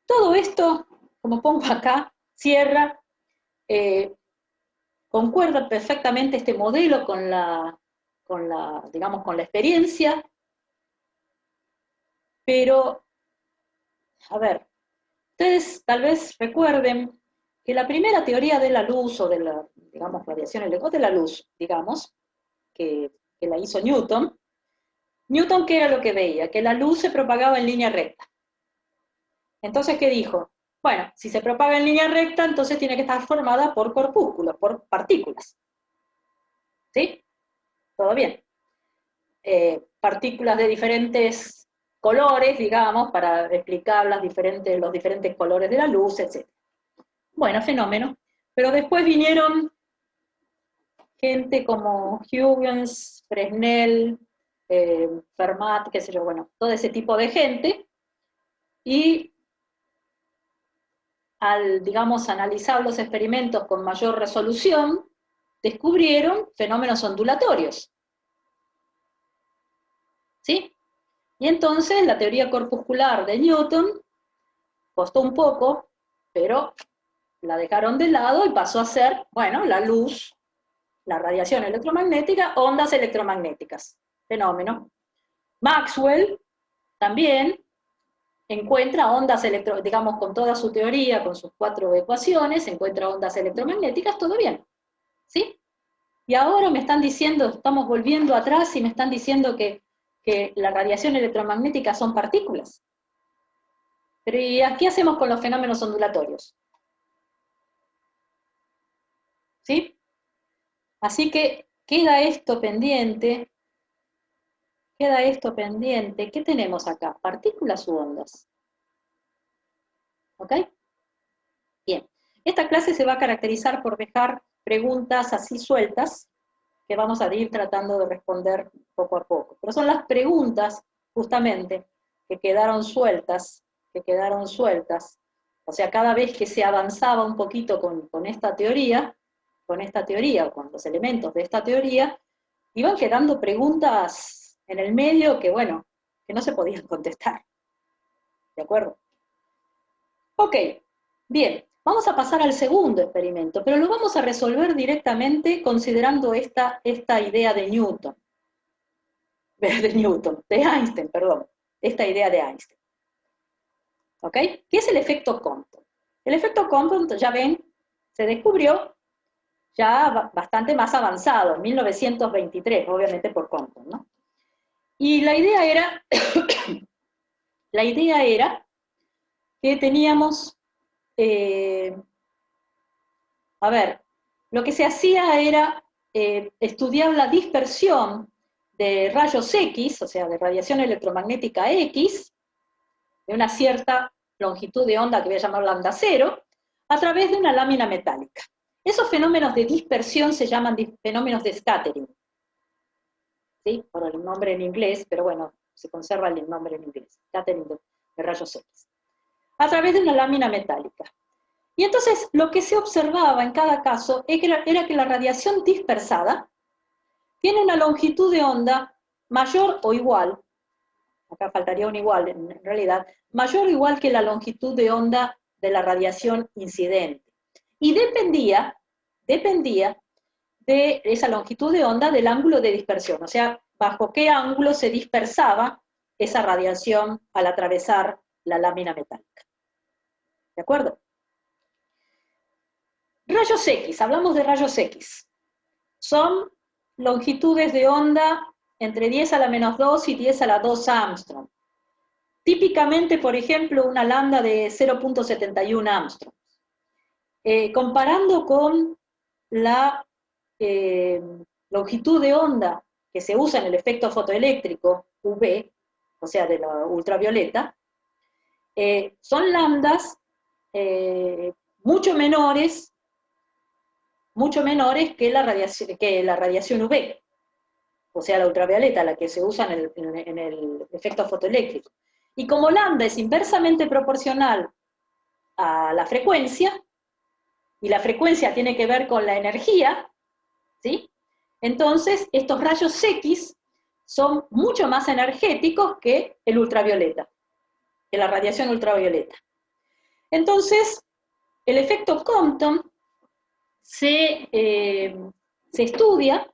todo esto, como pongo acá, cierra, concuerda perfectamente este modelo digamos, con la experiencia, pero, a ver, ustedes tal vez recuerden que la primera teoría de la luz, o de la, digamos, radiación electrónica, de la luz, digamos, que la hizo Newton, Newton, ¿qué era lo que veía? Que la luz se propagaba en línea recta. Entonces, ¿qué dijo? Bueno, si se propaga en línea recta, entonces tiene que estar formada por corpúsculos, por partículas. ¿Sí? ¿Todo bien? Partículas de diferentes colores, digamos, para explicar los diferentes colores de la luz, etc. Bueno, fenómeno. Pero después vinieron gente como Huygens, Fresnel, Fermat, qué sé yo, bueno, todo ese tipo de gente, y al, digamos, analizar los experimentos con mayor resolución, descubrieron fenómenos ondulatorios. ¿Sí? Y entonces la teoría corpuscular de Newton costó un poco, pero la dejaron de lado y pasó a ser, bueno, la luz, la radiación electromagnética, ondas electromagnéticas. Fenómeno. Maxwell también encuentra ondas digamos, con toda su teoría, con sus 4 ecuaciones, encuentra ondas electromagnéticas, todo bien. ¿Sí? Y ahora me están diciendo, estamos volviendo atrás y me están diciendo que la radiación electromagnética son partículas. Pero ¿y qué hacemos con los fenómenos ondulatorios? ¿Sí? Así que queda esto pendiente. Queda esto pendiente. ¿Qué tenemos acá? ¿Partículas u ondas? ¿Ok? Bien. Esta clase se va a caracterizar por dejar preguntas así sueltas, que vamos a ir tratando de responder poco a poco. Pero son las preguntas, justamente, que quedaron sueltas, o sea, cada vez que se avanzaba un poquito con esta teoría, o con los elementos de esta teoría, iban quedando preguntas en el medio que, bueno, que no se podían contestar. ¿De acuerdo? Ok, bien, vamos a pasar al segundo experimento, pero lo vamos a resolver directamente considerando esta idea de Newton. De Einstein, perdón, esta idea de Einstein. ¿Ok? ¿Qué es el efecto Compton? El efecto Compton, ya ven, se descubrió ya bastante más avanzado, en 1923, obviamente por Compton, ¿no? Y la idea era que teníamos, a ver, lo que se hacía era estudiar la dispersión de rayos X, o sea, de radiación electromagnética X, de una cierta longitud de onda que voy a llamar lambda cero, a través de una lámina metálica. Esos fenómenos de dispersión se llaman fenómenos de scattering, ¿sí? Por el nombre en inglés, pero bueno, se conserva el nombre en inglés, scattering de rayos X, a través de una lámina metálica. Y entonces lo que se observaba en cada caso era que la radiación dispersada tiene una longitud de onda mayor o igual, acá faltaría un igual en realidad, mayor o igual que la longitud de onda de la radiación incidente. Y dependía de esa longitud de onda del ángulo de dispersión, o sea, bajo qué ángulo se dispersaba esa radiación al atravesar la lámina metálica. ¿De acuerdo? Rayos X, hablamos de rayos X. Son longitudes de onda entre 10 a la menos 2 y 10 a la 2 Armstrong. Típicamente, por ejemplo, una lambda de 0.71 Armstrong. Comparando con la longitud de onda que se usa en el efecto fotoeléctrico, UV, o sea, de la ultravioleta, son lambdas mucho menores que la radiación UV, o sea, la ultravioleta, la que se usa en el efecto fotoeléctrico. Y como lambda es inversamente proporcional a la frecuencia, y la frecuencia tiene que ver con la energía, ¿sí? Entonces, estos rayos X son mucho más energéticos que el ultravioleta, que la radiación ultravioleta. Entonces, el efecto Compton se estudia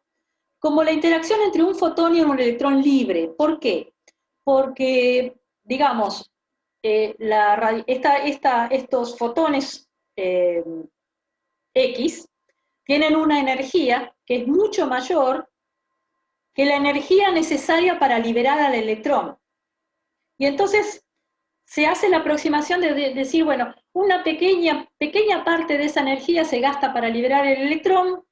como la interacción entre un fotón y un electrón libre. ¿Por qué? Porque, digamos, estos fotones X, tienen una energía que es mucho mayor que la energía necesaria para liberar al electrón. Y entonces se hace la aproximación de decir, bueno, una pequeña parte de esa energía se gasta para liberar el electrón,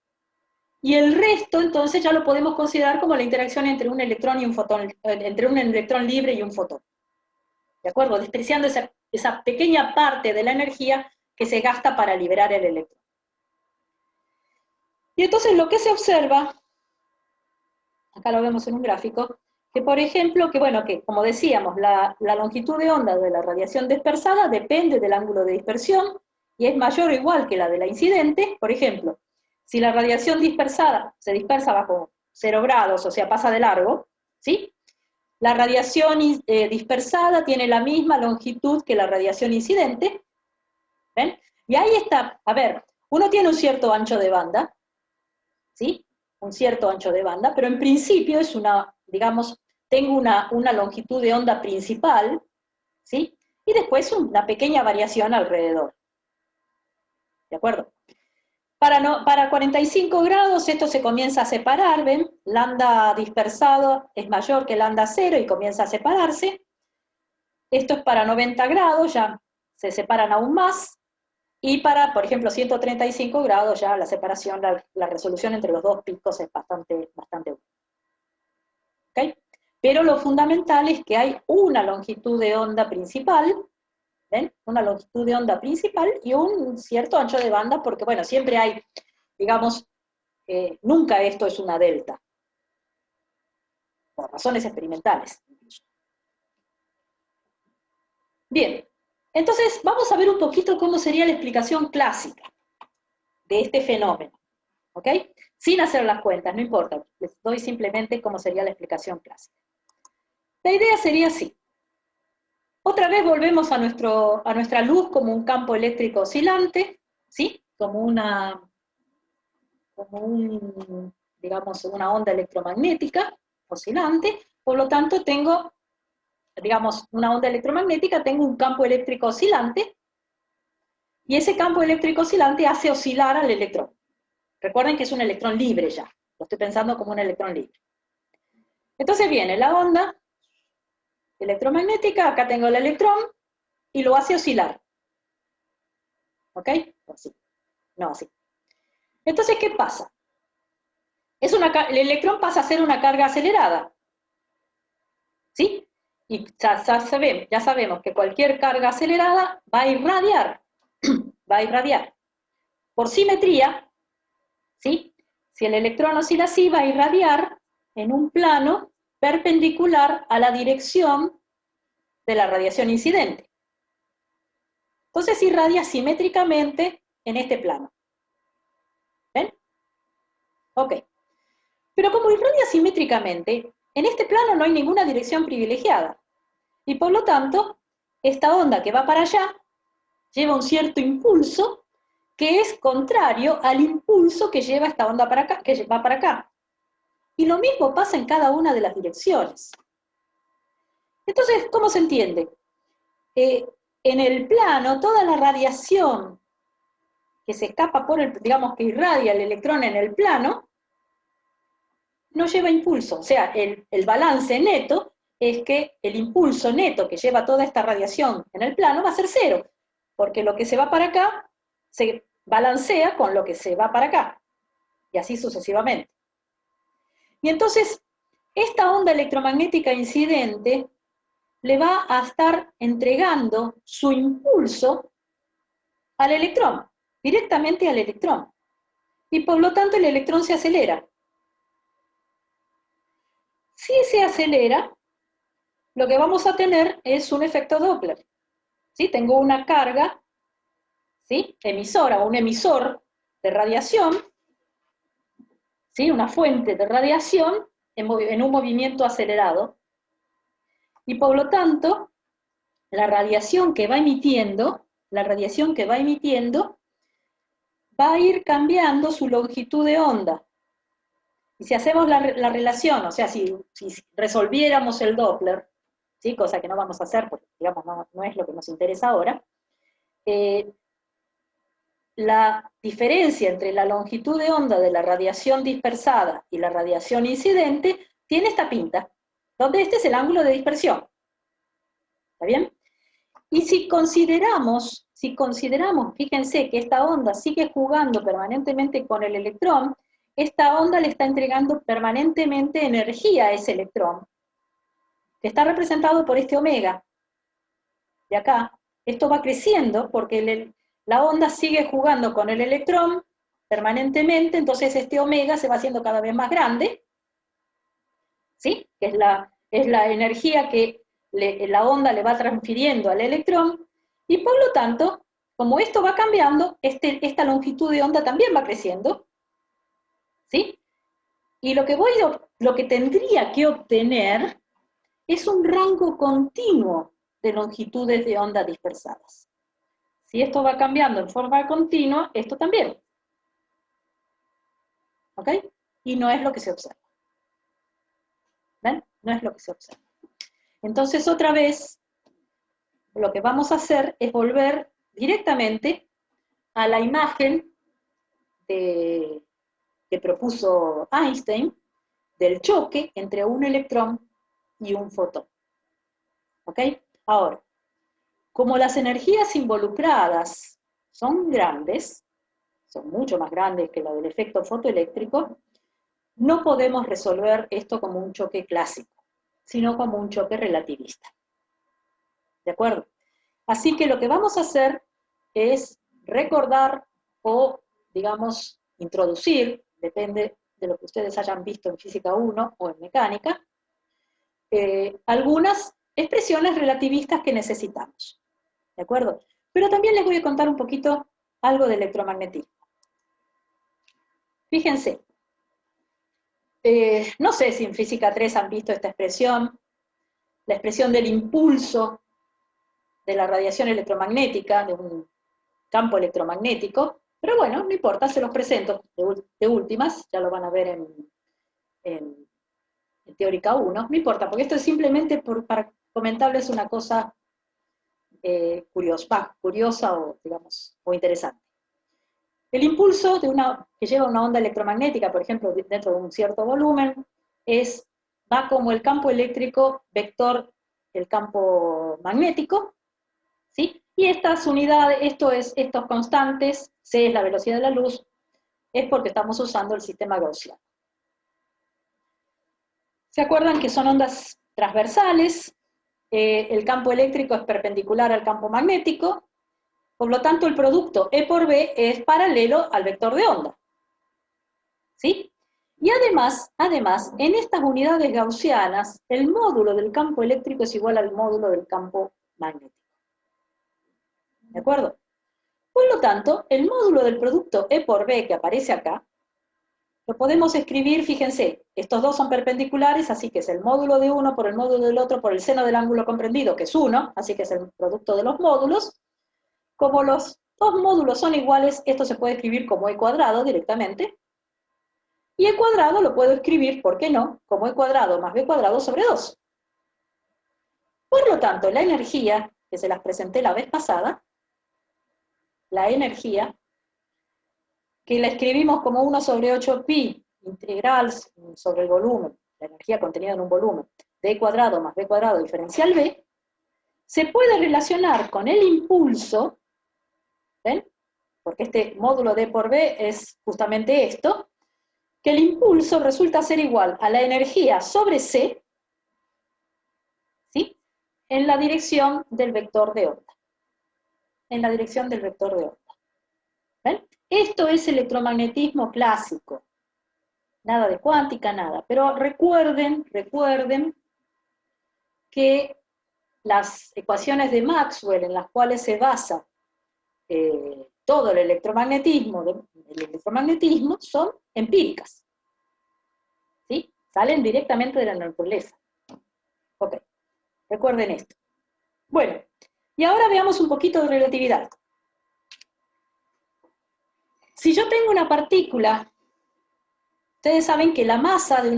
y el resto entonces ya lo podemos considerar como la interacción entre un electrón y un fotón, entre un electrón libre y un fotón. ¿De acuerdo? Despreciando esa pequeña parte de la energía que se gasta para liberar el electrón. Y entonces lo que se observa, acá lo vemos en un gráfico, que por ejemplo, que como decíamos, la longitud de onda de la radiación dispersada depende del ángulo de dispersión y es mayor o igual que la de la incidente. Por ejemplo, si la radiación dispersada se dispersa bajo 0 grados, o sea, pasa de largo, ¿sí? La radiación dispersada tiene la misma longitud que la radiación incidente, ¿ven? Y ahí está, a ver, uno tiene un cierto ancho de banda, ¿sí? Un cierto ancho de banda, pero en principio es una, digamos, tengo una longitud de onda principal, ¿sí? Y después una pequeña variación alrededor. ¿De acuerdo? Para 45 grados esto se comienza a separar, ¿ven? Lambda dispersado es mayor que lambda 0 y comienza a separarse. Esto es para 90 grados, ya se separan aún más. Y para, por ejemplo, 135 grados ya la separación, la resolución entre los dos picos es bastante buena. ¿Okay? Pero lo fundamental es que hay una longitud de onda principal, ¿ven? Una longitud de onda principal y un cierto ancho de banda, porque bueno, siempre hay, digamos, nunca esto es una delta, por razones experimentales. Bien, entonces vamos a ver un poquito cómo sería la explicación clásica de este fenómeno, ¿ok? Sin hacer las cuentas, no importa, les doy simplemente cómo sería la explicación clásica. La idea sería así. Otra vez volvemos a nuestra luz como un campo eléctrico oscilante, ¿sí? Digamos, una onda electromagnética oscilante, por lo tanto tengo, digamos, una onda electromagnética, tengo un campo eléctrico oscilante, y ese campo eléctrico oscilante hace oscilar al electrón. Recuerden que es un electrón libre ya, lo estoy pensando como un electrón libre. Entonces viene la onda electromagnética, acá tengo el electrón, y lo hace oscilar. ¿Ok? Así. No, así. Entonces, ¿qué pasa? El electrón pasa a ser una carga acelerada. ¿Sí? Y ya sabemos que cualquier carga acelerada va a irradiar. Va a irradiar. Por simetría, ¿sí? Si el electrón oscila así, va a irradiar en un plano perpendicular a la dirección de la radiación incidente. Entonces irradia simétricamente en este plano. ¿Ven? Ok. Pero como irradia simétricamente, en este plano no hay ninguna dirección privilegiada. Y por lo tanto, esta onda que va para allá lleva un cierto impulso que es contrario al impulso que lleva esta onda para acá, que va para acá. Y lo mismo pasa en cada una de las direcciones. Entonces, ¿cómo se entiende? En el plano, toda la radiación que se escapa digamos que irradia el electrón en el plano, no lleva impulso. O sea, el balance neto es que el impulso neto que lleva toda esta radiación en el plano va a ser cero, porque lo que se va para acá se balancea con lo que se va para acá, y así sucesivamente. Y entonces, esta onda electromagnética incidente le va a estar entregando su impulso al electrón, directamente al electrón. Y por lo tanto el electrón se acelera. Si se acelera, lo que vamos a tener es un efecto Doppler. ¿Sí? Tengo una carga, ¿sí? Emisora, un emisor de radiación, ¿sí? Una fuente de radiación en un movimiento acelerado, y por lo tanto, la radiación que va emitiendo va a ir cambiando su longitud de onda. Y si hacemos la relación, o sea, si resolviéramos el Doppler, ¿sí? Cosa que no vamos a hacer porque, digamos, no es lo que nos interesa ahora, la diferencia entre la longitud de onda de la radiación dispersada y la radiación incidente tiene esta pinta, donde este es el ángulo de dispersión. ¿Está bien? Y si consideramos, fíjense que esta onda sigue jugando permanentemente con el electrón, esta onda le está entregando permanentemente energía a ese electrón, que está representado por este omega de acá. Esto va creciendo porque la onda sigue jugando con el electrón permanentemente, entonces este omega se va haciendo cada vez más grande, ¿sí? Que es la energía que la onda le va transfiriendo al electrón, y por lo tanto, como esto va cambiando, esta longitud de onda también va creciendo, ¿sí? Y lo que tendría que obtener es un rango continuo de longitudes de onda dispersadas. Si esto va cambiando en forma continua, esto también. ¿Ok? Y no es lo que se observa. ¿Ven? No es lo que se observa. Entonces, otra vez, lo que vamos a hacer es volver directamente a la imagen que propuso Einstein del choque entre un electrón y un fotón. ¿Ok? Ahora, como las energías involucradas son grandes, son mucho más grandes que la del efecto fotoeléctrico, no podemos resolver esto como un choque clásico, sino como un choque relativista. ¿De acuerdo? Así que lo que vamos a hacer es recordar o, digamos, introducir, depende de lo que ustedes hayan visto en Física 1 o en Mecánica, algunas expresiones relativistas que necesitamos. ¿De acuerdo? Pero también les voy a contar un poquito algo de electromagnetismo. Fíjense, no sé si en Física 3 han visto esta expresión, la expresión del impulso de la radiación electromagnética, de un campo electromagnético, pero bueno, no importa, se los presento de últimas, ya lo van a ver en Teórica 1, no importa, porque esto es simplemente para comentarles una cosa curiosa o, digamos, o interesante. El impulso que lleva una onda electromagnética, por ejemplo, dentro de un cierto volumen, va como el campo eléctrico vector del campo magnético, ¿sí? Y estas unidades, estos constantes, C es la velocidad de la luz, es porque estamos usando el sistema gaussiano. ¿Se acuerdan que son ondas transversales? El campo eléctrico es perpendicular al campo magnético, por lo tanto el producto E por B es paralelo al vector de onda. ¿Sí? Y además, en estas unidades gaussianas, el módulo del campo eléctrico es igual al módulo del campo magnético. ¿De acuerdo? Por lo tanto, el módulo del producto E por B que aparece acá, lo podemos escribir, fíjense, estos dos son perpendiculares, así que es el módulo de uno por el módulo del otro por el seno del ángulo comprendido, que es 1, así que es el producto de los módulos. Como los dos módulos son iguales, esto se puede escribir como E cuadrado directamente. Y E cuadrado lo puedo escribir, ¿por qué no?, como E cuadrado más B cuadrado sobre 2. Por lo tanto, la energía, que se las presenté la vez pasada, la energía, que la escribimos como 1 sobre 8pi integral sobre el volumen, la energía contenida en un volumen, de E cuadrado más B cuadrado diferencial B, se puede relacionar con el impulso, ¿ven? Porque este módulo de por B es justamente esto, que el impulso resulta ser igual a la energía sobre C, ¿sí? En la dirección del vector de onda. En la dirección del vector de onda. ¿Ven? Esto es electromagnetismo clásico. Nada de cuántica, nada. Pero recuerden que las ecuaciones de Maxwell en las cuales se basa todo el electromagnetismo son empíricas. ¿Sí? Salen directamente de la naturaleza. Ok, recuerden esto. Bueno, y ahora veamos un poquito de relatividad. Si yo tengo una partícula, ustedes saben que la masa desde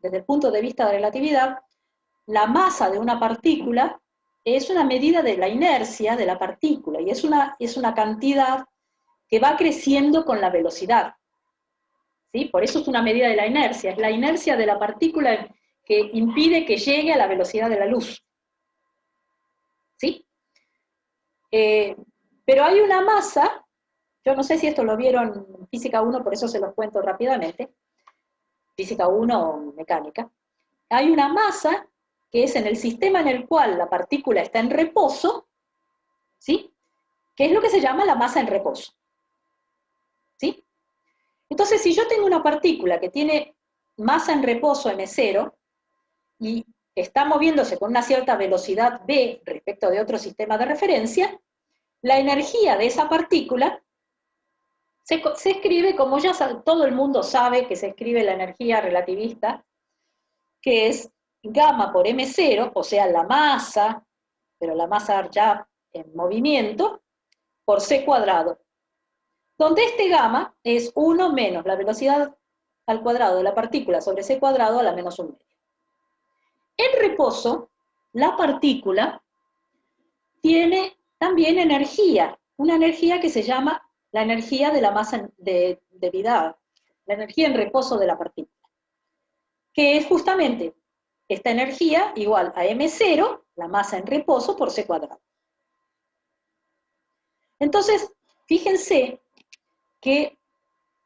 el punto de vista de relatividad, la masa de una partícula es una medida de la inercia de la partícula, y es una cantidad que va creciendo con la velocidad. ¿Sí? Por eso es una medida de la inercia, es la inercia de la partícula que impide que llegue a la velocidad de la luz. ¿Sí? Pero hay una masa, yo no sé si esto lo vieron en Física 1, por eso se los cuento rápidamente, Física 1 o mecánica, hay una masa que es en el sistema en el cual la partícula está en reposo, ¿sí? Que es lo que se llama la masa en reposo. ¿Sí? Entonces, si yo tengo una partícula que tiene masa en reposo m0 y está moviéndose con una cierta velocidad v respecto de otro sistema de referencia, la energía de esa partícula se escribe, como ya todo el mundo sabe que se escribe la energía relativista, que es gamma por m0, o sea, la masa, pero la masa ya en movimiento, por c cuadrado, donde este gamma es 1 menos la velocidad al cuadrado de la partícula sobre c cuadrado a la menos 1 medio. En reposo, la partícula tiene también energía, una energía que se llama la energía de la masa de vida, la energía en reposo de la partícula, que es justamente esta energía igual a m0, la masa en reposo, por c cuadrado. Entonces, fíjense que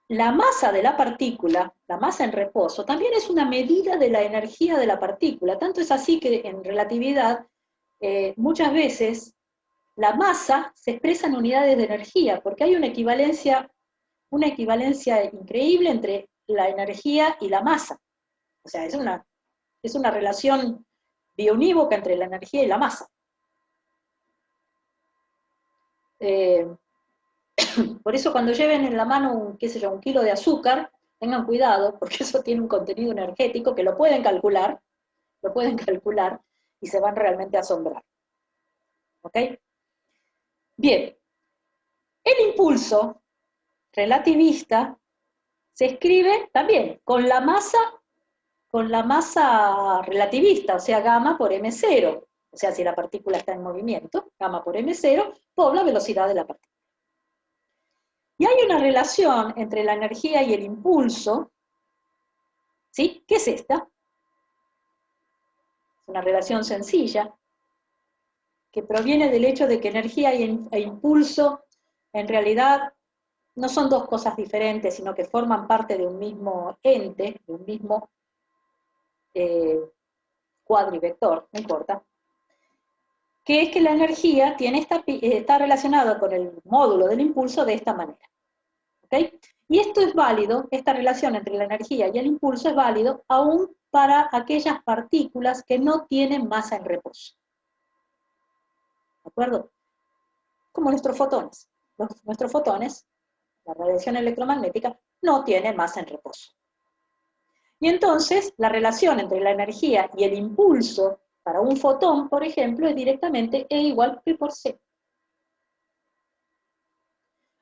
la masa de la partícula, la masa en reposo, también es una medida de la energía de la partícula. Tanto es así que en relatividad, muchas veces la masa se expresa en unidades de energía, porque hay una equivalencia increíble entre la energía y la masa. O sea, es una relación biunívoca entre la energía y la masa. Por eso cuando lleven en la mano, qué sé yo, 1 kilo de azúcar, tengan cuidado, porque eso tiene un contenido energético que lo pueden calcular, y se van realmente a asombrar. ¿Ok? Bien, el impulso relativista se escribe también con la masa relativista, o sea, gamma por m0. O sea, si la partícula está en movimiento, gamma por m0, por la velocidad de la partícula. Y hay una relación entre la energía y el impulso, ¿sí? ¿Qué es esta? Es una relación sencilla, que proviene del hecho de que energía e impulso en realidad no son dos cosas diferentes, sino que forman parte de un mismo ente, de un mismo cuadrivector, no importa, que es que la energía está relacionada con el módulo del impulso de esta manera. ¿Okay? Y esto es válido, esta relación entre la energía y el impulso es válido aún para aquellas partículas que no tienen masa en reposo. ¿De acuerdo? Como nuestros fotones. Nuestros fotones, la radiación electromagnética, no tiene masa en reposo. Y entonces, la relación entre la energía y el impulso para un fotón, por ejemplo, es directamente E igual P por C.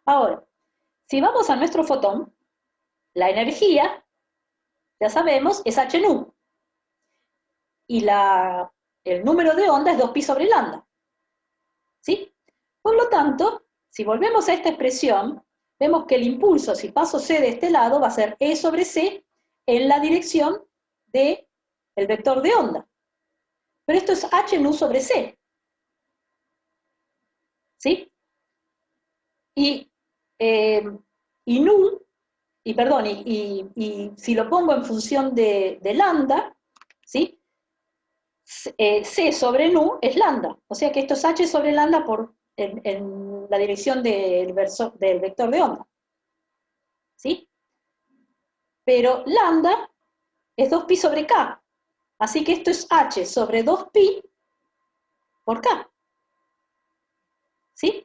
Ahora, si vamos a nuestro fotón, la energía, ya sabemos, es h nu. Y el número de onda es 2pi sobre lambda. ¿Sí? Por lo tanto, si volvemos a esta expresión, vemos que el impulso, si paso c de este lado, va a ser E sobre c en la dirección del vector de onda. Pero esto es h nu sobre c. ¿Sí? Y si lo pongo en función de lambda, ¿sí? C sobre nu es lambda. O sea que esto es h sobre lambda en la dirección del vector de onda. ¿Sí? Pero lambda es 2pi sobre k. Así que esto es h sobre 2pi por k. ¿Sí?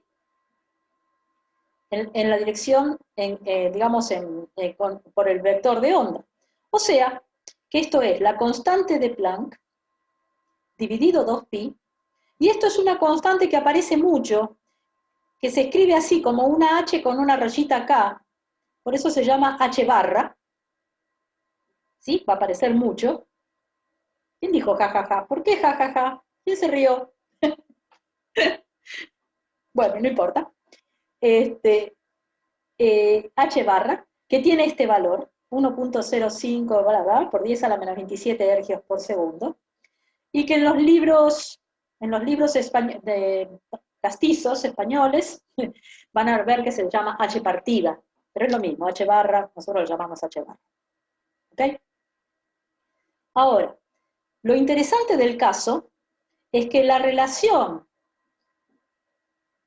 En la dirección, digamos, por el vector de onda. O sea, que esto es la constante de Planck dividido 2pi, y esto es una constante que aparece mucho, que se escribe así como una h con una rayita k, por eso se llama h barra, ¿sí? Va a aparecer mucho. ¿Quién dijo jajaja? ¿Por qué jajaja? ¿Quién se rió? Bueno, no importa. H barra, que tiene este valor, 1.05 bla, bla, por 10 a la menos 27 ergios por segundo, y que en los libros castizos españoles van a ver que se llama H partida, pero es lo mismo, H barra, nosotros lo llamamos H barra. ¿Ok? Ahora, lo interesante del caso es que la relación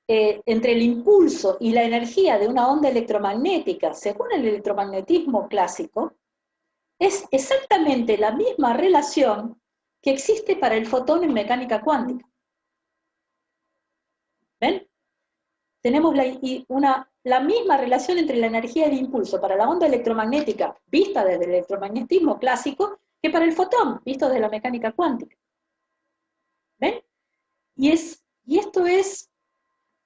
entre el impulso y la energía de una onda electromagnética, según el electromagnetismo clásico, es exactamente la misma relación que existe para el fotón en mecánica cuántica. ¿Ven? Tenemos la misma relación entre la energía y el impulso para la onda electromagnética vista desde el electromagnetismo clásico que para el fotón visto desde la mecánica cuántica. ¿Ven? Y esto es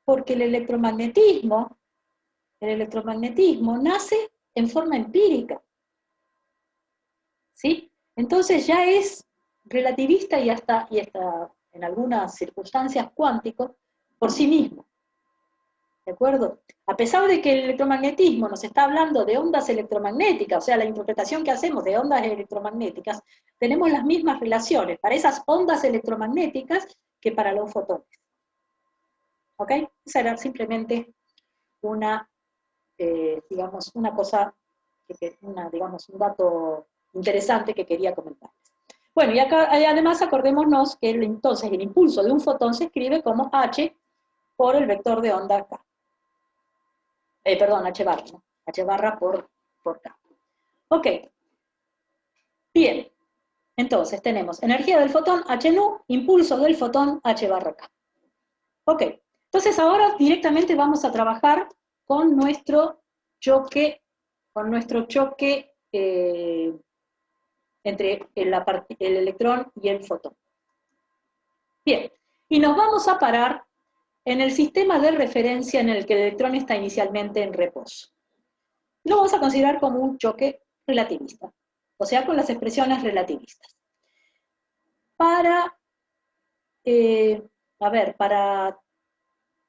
porque el electromagnetismo nace en forma empírica. ¿Sí? Entonces ya es relativista y hasta en algunas circunstancias cuántico por sí mismo. ¿De acuerdo? A pesar de que el electromagnetismo nos está hablando de ondas electromagnéticas, o sea, la interpretación que hacemos de ondas electromagnéticas, tenemos las mismas relaciones para esas ondas electromagnéticas que para los fotones. ¿Ok? Esa era simplemente digamos, una cosa, digamos, un dato interesante que quería comentarles. Bueno, y acá además acordémonos que entonces el impulso de un fotón se escribe como H por el vector de onda K. Perdón, H barra, ¿no? H barra por K. Ok. Bien. Entonces tenemos energía del fotón H nu, impulso del fotón H barra K. Ok. Entonces ahora directamente vamos a trabajar con nuestro choque, entre el electrón y el fotón. Bien. Y nos vamos a parar en el sistema de referencia en el que el electrón está inicialmente en reposo. Lo vamos a considerar como un choque relativista, o sea, con las expresiones relativistas. Para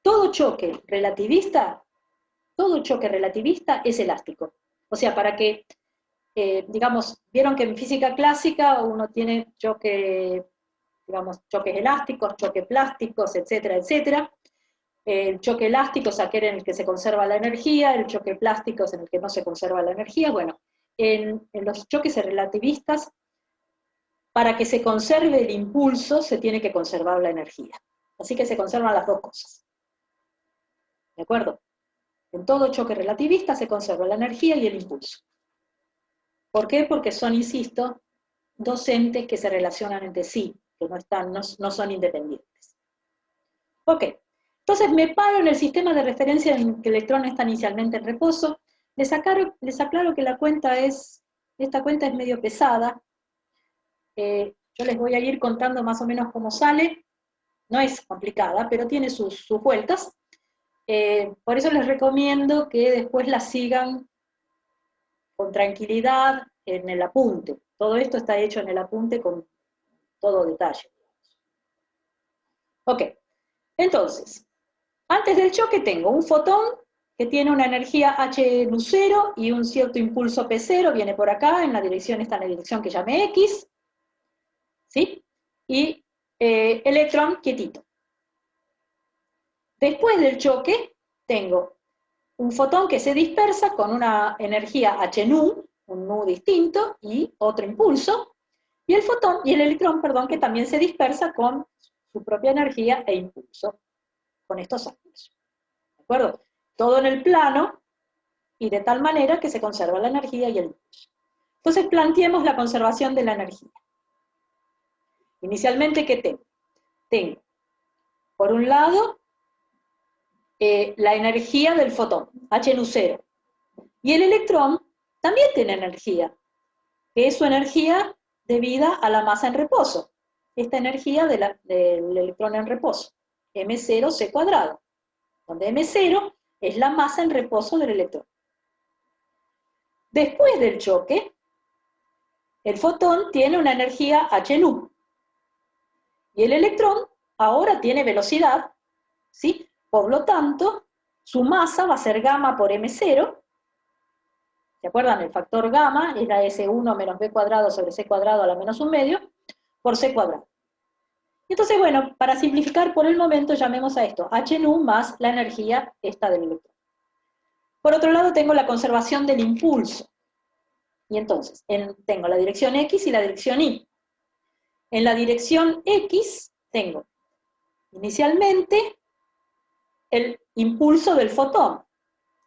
todo choque relativista es elástico. O sea, para que, digamos, vieron que en física clásica uno tiene choques elásticos, choques plásticos, etcétera, etcétera. El choque elástico es aquel en el que se conserva la energía, el choque plástico es en el que no se conserva la energía. Bueno, en los choques relativistas, para que se conserve el impulso, se tiene que conservar la energía. Así que se conservan las dos cosas. ¿De acuerdo? En todo choque relativista se conserva la energía y el impulso. ¿Por qué? Porque son, insisto, dos entes que se relacionan entre sí, que no son independientes. Ok. Entonces me paro en el sistema de referencia en que el electrón está inicialmente en reposo. Les aclaro que esta cuenta es medio pesada. Yo les voy a ir contando más o menos cómo sale. No es complicada, pero tiene sus vueltas. Por eso les recomiendo que después la sigan con tranquilidad en el apunte. Todo esto está hecho en el apunte con todo detalle. Ok. Entonces, antes del choque tengo un fotón que tiene una energía H nu 0 y un cierto impulso P0, viene por acá, está en la dirección que llamé X, ¿sí? Y electrón quietito. Después del choque tengo un fotón que se dispersa con una energía H nu, un nu distinto, y otro impulso, y el electrón, que también se dispersa con su propia energía e impulso, con estos átomos. ¿De acuerdo? Todo en el plano y de tal manera que se conserva la energía y el impulso. Entonces planteemos la conservación de la energía. Inicialmente, ¿qué tengo? Tengo, por un lado, la energía del fotón, H nu 0. Y el electrón también tiene energía, que es su energía debida a la masa en reposo. Esta energía del electrón en reposo, m0c², donde m0 es la masa en reposo del electrón. Después del choque, el fotón tiene una energía H nu. Y el electrón ahora tiene velocidad ¿sí? Por lo tanto, su masa va a ser gamma por m0. ¿Se acuerdan? El factor gamma es la S1 menos b cuadrado sobre c cuadrado a la menos 1/2 por c cuadrado. Entonces, bueno, para simplificar por el momento, llamemos a esto h nu más la energía esta del electrón. Por otro lado, tengo la conservación del impulso. Y entonces, tengo la dirección X y la dirección Y. En la dirección X tengo inicialmente el impulso del fotón.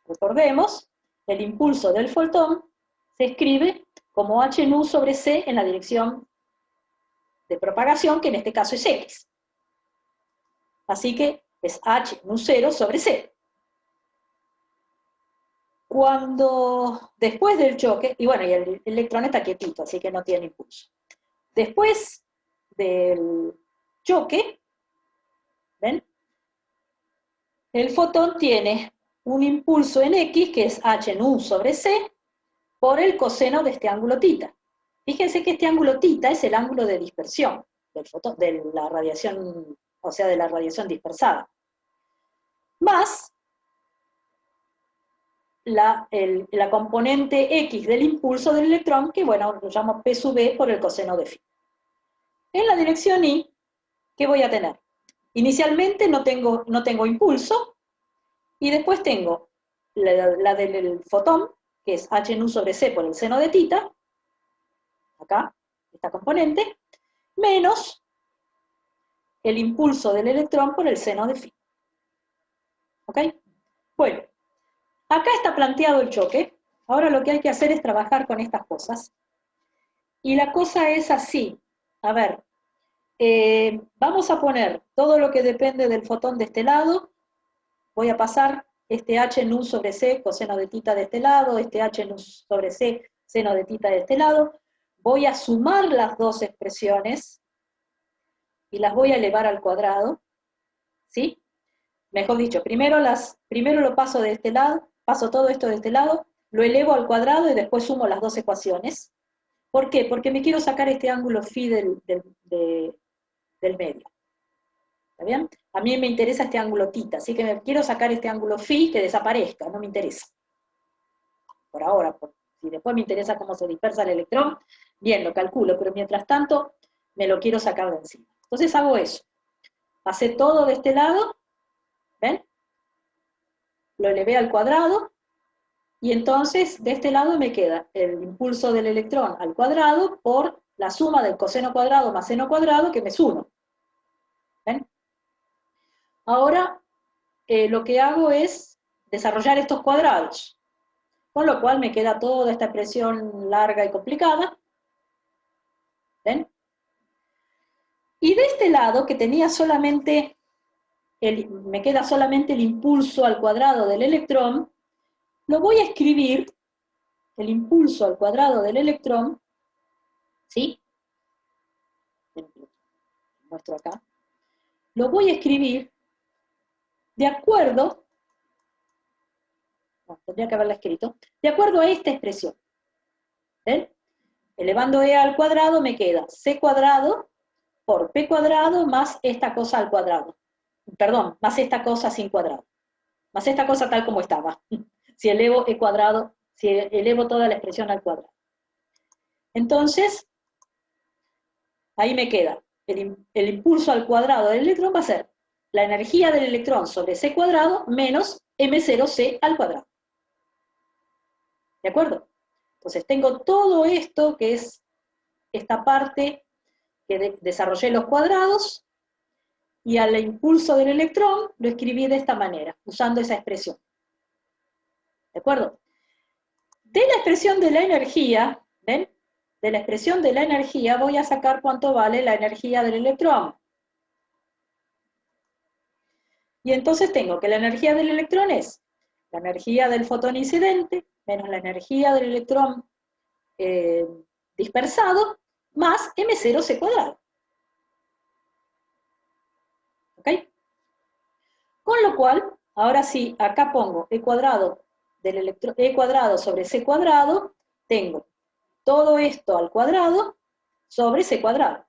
Recordemos, el impulso del fotón se escribe como h nu sobre c en la dirección de propagación, que en este caso es X. Así que es h nu 0 sobre c. Cuando, después del choque, y bueno, y el electrón está quietito, así que no tiene impulso. Después del choque, ¿ven? El fotón tiene un impulso en X, que es h nu sobre c, por el coseno de este ángulo θ. Fíjense que este ángulo θ es el ángulo de dispersión del fotón, de la radiación, o sea, de la radiación dispersada. Más la componente X del impulso del electrón, que bueno, lo llamo P sub E por el coseno de φ. En la dirección Y, ¿qué voy a tener? Inicialmente no tengo impulso, y después tengo la del fotón, que es h nu sobre c por el seno de θ, acá, esta componente, menos el impulso del electrón por el seno de φ. ¿Ok? Bueno, acá está planteado el choque. Ahora lo que hay que hacer es trabajar con estas cosas. Y la cosa es así. A ver, vamos a poner todo lo que depende del fotón de este lado. Voy a pasar este h nu sobre c coseno de θ de este lado, este h nu sobre c seno de θ de este lado. Voy a sumar las dos expresiones y las voy a elevar al cuadrado. ¿Sí? Mejor dicho, primero lo paso de este lado, paso todo esto de este lado, lo elevo al cuadrado y después sumo las dos ecuaciones. ¿Por qué? Porque me quiero sacar este ángulo phi del medio. ¿Está bien? A mí me interesa este ángulo θ, así que me quiero sacar este ángulo phi que desaparezca, no me interesa. Por ahora, si después me interesa cómo se dispersa el electrón, bien, lo calculo, pero mientras tanto me lo quiero sacar de encima. Entonces hago eso. Pasé todo de este lado, ¿ven? Lo elevé al cuadrado, y entonces de este lado me queda el impulso del electrón al cuadrado por la suma del coseno cuadrado más seno cuadrado, que me es 1. ¿Ven? Ahora lo que hago es desarrollar estos cuadrados, con lo cual me queda toda esta expresión larga y complicada. ¿Ven? Y de este lado, que tenía solamente, me queda solamente el impulso al cuadrado del electrón, lo voy a escribir, el impulso al cuadrado del electrón, ¿sí? Muestro acá. Lo voy a escribir de acuerdo, tendría que haberla escrito, de acuerdo a esta expresión. ¿Ven? Elevando e al cuadrado me queda c cuadrado por p cuadrado más esta cosa al cuadrado. Perdón, más esta cosa sin cuadrado. Más esta cosa tal como estaba. Si elevo e cuadrado, si elevo toda la expresión al cuadrado. Entonces, ahí me queda el impulso al cuadrado del electrón va a ser la energía del electrón sobre c cuadrado menos m0c al cuadrado. ¿De acuerdo? Entonces tengo todo esto que es esta parte que desarrollé los cuadrados, y al impulso del electrón lo escribí de esta manera, usando esa expresión. ¿De acuerdo? De la expresión de la energía, ¿ven? De la expresión de la energía voy a sacar cuánto vale la energía del electrón. Y entonces tengo que la energía del electrón es la energía del fotón incidente menos la energía del electrón dispersado más m0c cuadrado. ¿Ok? Con lo cual, ahora sí, acá pongo e cuadrado sobre c cuadrado, tengo todo esto al cuadrado sobre c cuadrado.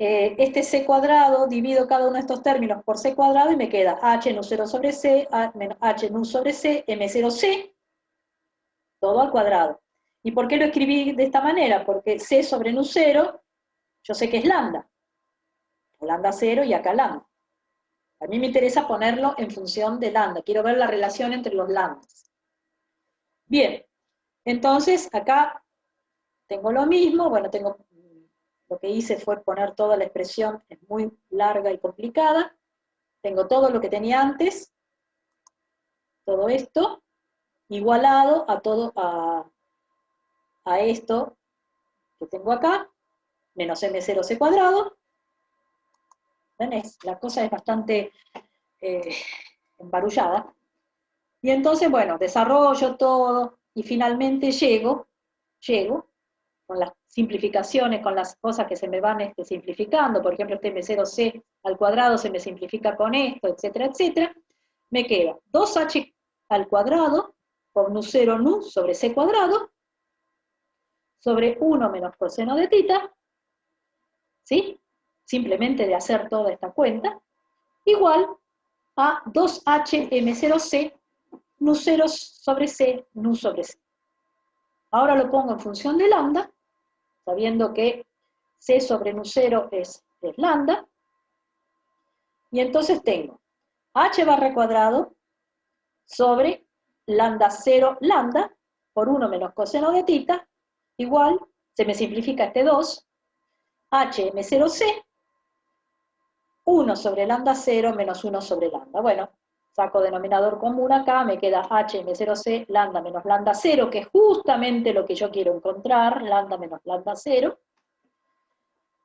este c cuadrado, divido cada uno de estos términos por c cuadrado y me queda h nu 0 sobre c, menos h nu sobre c, m0c, todo al cuadrado. ¿Y por qué lo escribí de esta manera? Porque c sobre nu 0, yo sé que es lambda. Lambda 0 y acá lambda. A mí me interesa ponerlo en función de lambda. Quiero ver la relación entre los lambdas. Bien, entonces acá tengo lo mismo. Bueno, lo que hice fue poner toda la expresión, es muy larga y complicada. Tengo todo lo que tenía antes, todo esto, igualado a todo a esto que tengo acá, menos m0c cuadrado. ¿Ven? La cosa es bastante embarullada. Y entonces, bueno, desarrollo todo y finalmente llego con las simplificaciones, con las cosas que se me van simplificando, por ejemplo, este m0c al cuadrado se me simplifica con esto, etcétera, etcétera. Me queda 2h al cuadrado por nu 0 nu sobre c cuadrado sobre 1 menos coseno de tita, ¿sí? Simplemente de hacer toda esta cuenta, igual a 2h m0c nu 0 sobre c, nu sobre c. Ahora lo pongo en función de lambda, sabiendo que c sobre nu 0 es lambda, y entonces tengo h barra cuadrado sobre lambda 0 lambda por 1 menos coseno de tita, igual, se me simplifica este 2, h m0c, 1 sobre lambda 0 menos 1 sobre lambda. Bueno, saco denominador común acá, me queda h m0c, lambda menos lambda 0, que es justamente lo que yo quiero encontrar, lambda menos lambda 0,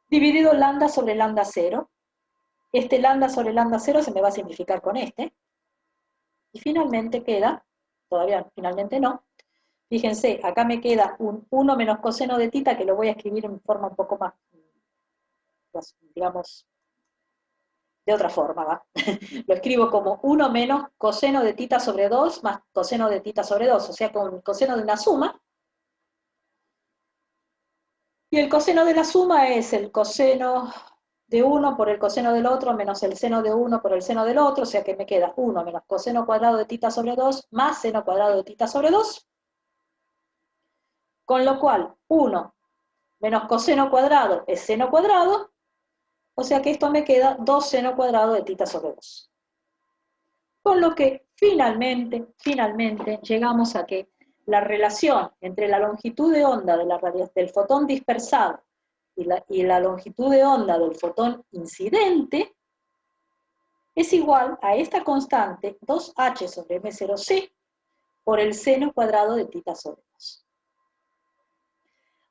dividido lambda sobre lambda 0. Este lambda sobre lambda 0 se me va a simplificar con este. Y finalmente queda, todavía finalmente no, fíjense, acá me queda un 1 menos coseno de tita, que lo voy a escribir en forma un poco más, digamos, de otra forma, ¿va? Lo escribo como 1 menos coseno de tita sobre 2 más coseno de tita sobre 2, o sea, con coseno de una suma. Y el coseno de la suma es el coseno de uno por el coseno del otro menos el seno de uno por el seno del otro, o sea que me queda 1 menos coseno cuadrado de tita sobre 2 más seno cuadrado de tita sobre 2, con lo cual 1 menos coseno cuadrado es seno cuadrado, o sea que esto me queda 2 seno cuadrado de tita sobre 2. Con lo que finalmente llegamos a que la relación entre la longitud de onda del fotón dispersado y la longitud de onda del fotón incidente es igual a esta constante 2h sobre m0c por el seno cuadrado de tita sobre 2.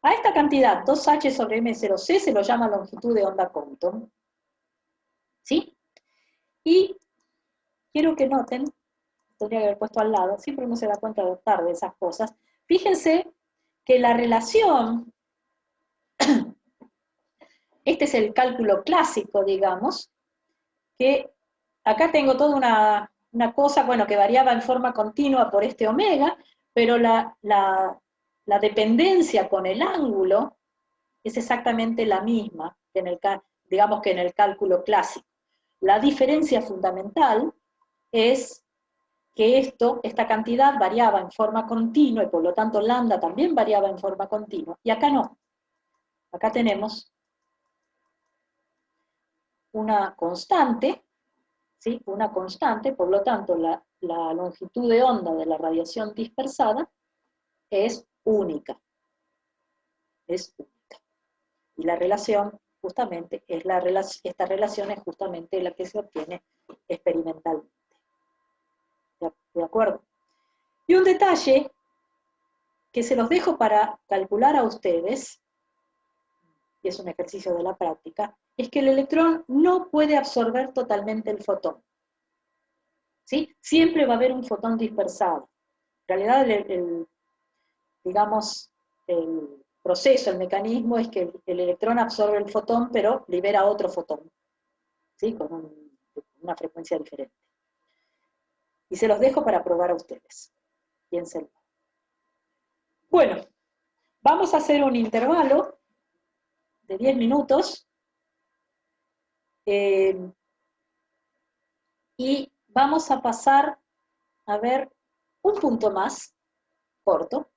A esta cantidad 2h sobre m0c se lo llama longitud de onda Compton. ¿Sí? Y quiero que noten, tendría que haber puesto al lado, siempre uno se da cuenta tarde de esas cosas. Fíjense que la relación, este es el cálculo clásico, digamos, que acá tengo toda una cosa, bueno, que variaba en forma continua por este omega, pero la dependencia con el ángulo es exactamente la misma que digamos que en el cálculo clásico. La diferencia fundamental es que esta cantidad variaba en forma continua y por lo tanto lambda también variaba en forma continua, y acá no. Acá tenemos una constante, ¿sí? Una constante, por lo tanto la longitud de onda de la radiación dispersada es única. Es única. Y la relación, justamente, esta relación es justamente la que se obtiene experimentalmente. ¿De acuerdo? Y un detalle que se los dejo para calcular a ustedes, y es un ejercicio de la práctica, es que el electrón no puede absorber totalmente el fotón. ¿Sí? Siempre va a haber un fotón dispersado. En realidad, digamos, el proceso, el mecanismo es que el electrón absorbe el fotón, pero libera otro fotón, ¿sí? Con una frecuencia diferente. Y se los dejo para probar a ustedes. Piénsenlo. Bueno, vamos a hacer un intervalo de 10 minutos Y vamos a pasar a ver un punto más, corto,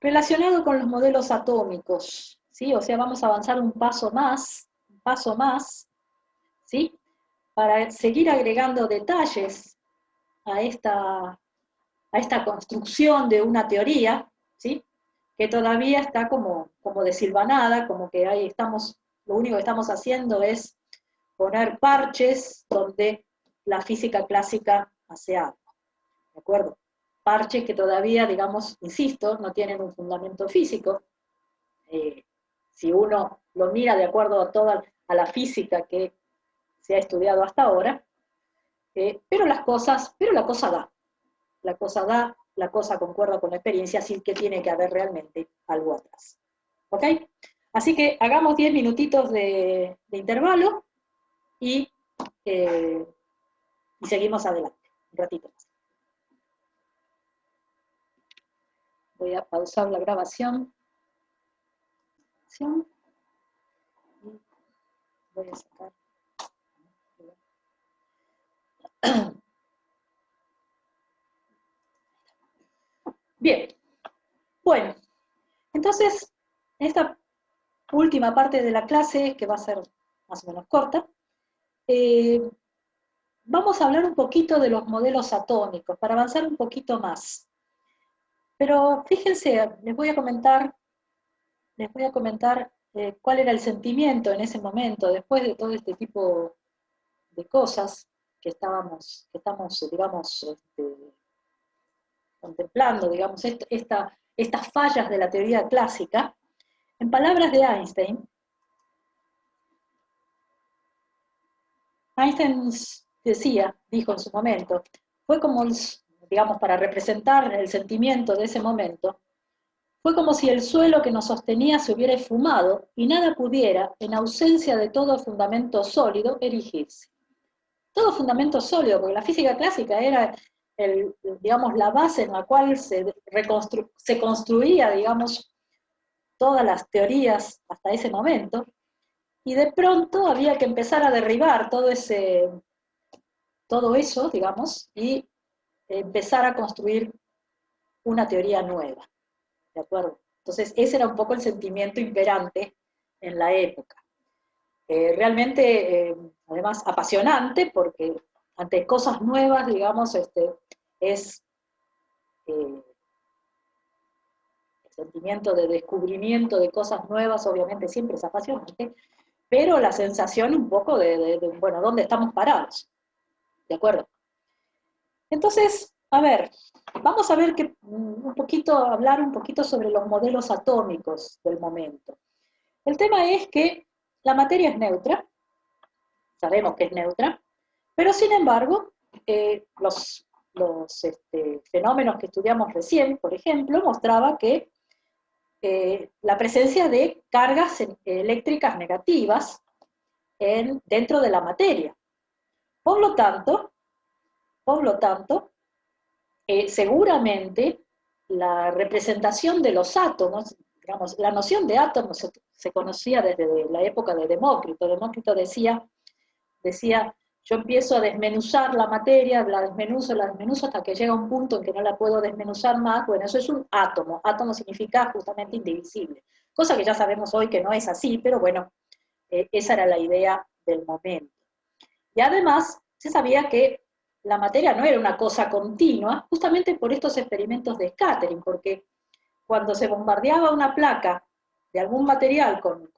relacionado con los modelos atómicos, ¿sí? O sea, vamos a avanzar un paso más, ¿sí? Para seguir agregando detalles a esta construcción de una teoría, ¿sí? Que todavía está como desilvanada, como que ahí estamos, lo único que estamos haciendo es poner parches donde la física clásica hace algo, ¿de acuerdo? Parches que todavía, digamos, insisto, no tienen un fundamento físico. Si uno lo mira de acuerdo a la física que se ha estudiado hasta ahora, pero la cosa da, la cosa concuerda con la experiencia, así que tiene que haber realmente algo atrás. ¿Ok? Así que hagamos 10 minutitos de intervalo y seguimos adelante, un ratito más. Voy a pausar la grabación. Voy a sacar. Bien, bueno, entonces, en esta última parte de la clase, que va a ser más o menos corta, vamos a hablar un poquito de los modelos atómicos, para avanzar un poquito más. Pero fíjense, les voy a comentar cuál era el sentimiento en ese momento, después de todo este tipo de cosas que estamos, digamos, contemplando, digamos, estas fallas de la teoría clásica. En palabras de Einstein dijo en su momento, fue como, digamos, para representar el sentimiento de ese momento, fue como si el suelo que nos sostenía se hubiera esfumado y nada pudiera, en ausencia de todo fundamento sólido, erigirse. Todo fundamento sólido, porque la física clásica era, digamos, la base en la cual se construía, digamos, todas las teorías hasta ese momento, y de pronto había que empezar a derribar todo eso, digamos, y empezar a construir una teoría nueva, ¿de acuerdo? Entonces, ese era un poco el sentimiento imperante en la época. Realmente, además, apasionante, porque ante cosas nuevas, digamos, es el sentimiento de descubrimiento de cosas nuevas, obviamente siempre es apasionante, pero la sensación un poco bueno, ¿dónde estamos parados? ¿De acuerdo? Entonces, a ver, vamos a ver hablar un poquito sobre los modelos atómicos del momento. El tema es que la materia es neutra, sabemos que es neutra, pero sin embargo, los fenómenos que estudiamos recién, por ejemplo, mostraba que la presencia de cargas eléctricas negativas dentro de la materia. Por lo tanto, seguramente la representación de los átomos, digamos, la noción de átomos se conocía desde la época de Demócrito. Demócrito decía, yo empiezo a desmenuzar la materia, la desmenuzo hasta que llega un punto en que no la puedo desmenuzar más. Bueno, eso es un átomo. Átomo significa justamente indivisible. Cosa que ya sabemos hoy que no es así, pero bueno, esa era la idea del momento. Y además, se sabía que la materia no era una cosa continua, justamente por estos experimentos de scattering, porque cuando se bombardeaba una placa de algún material con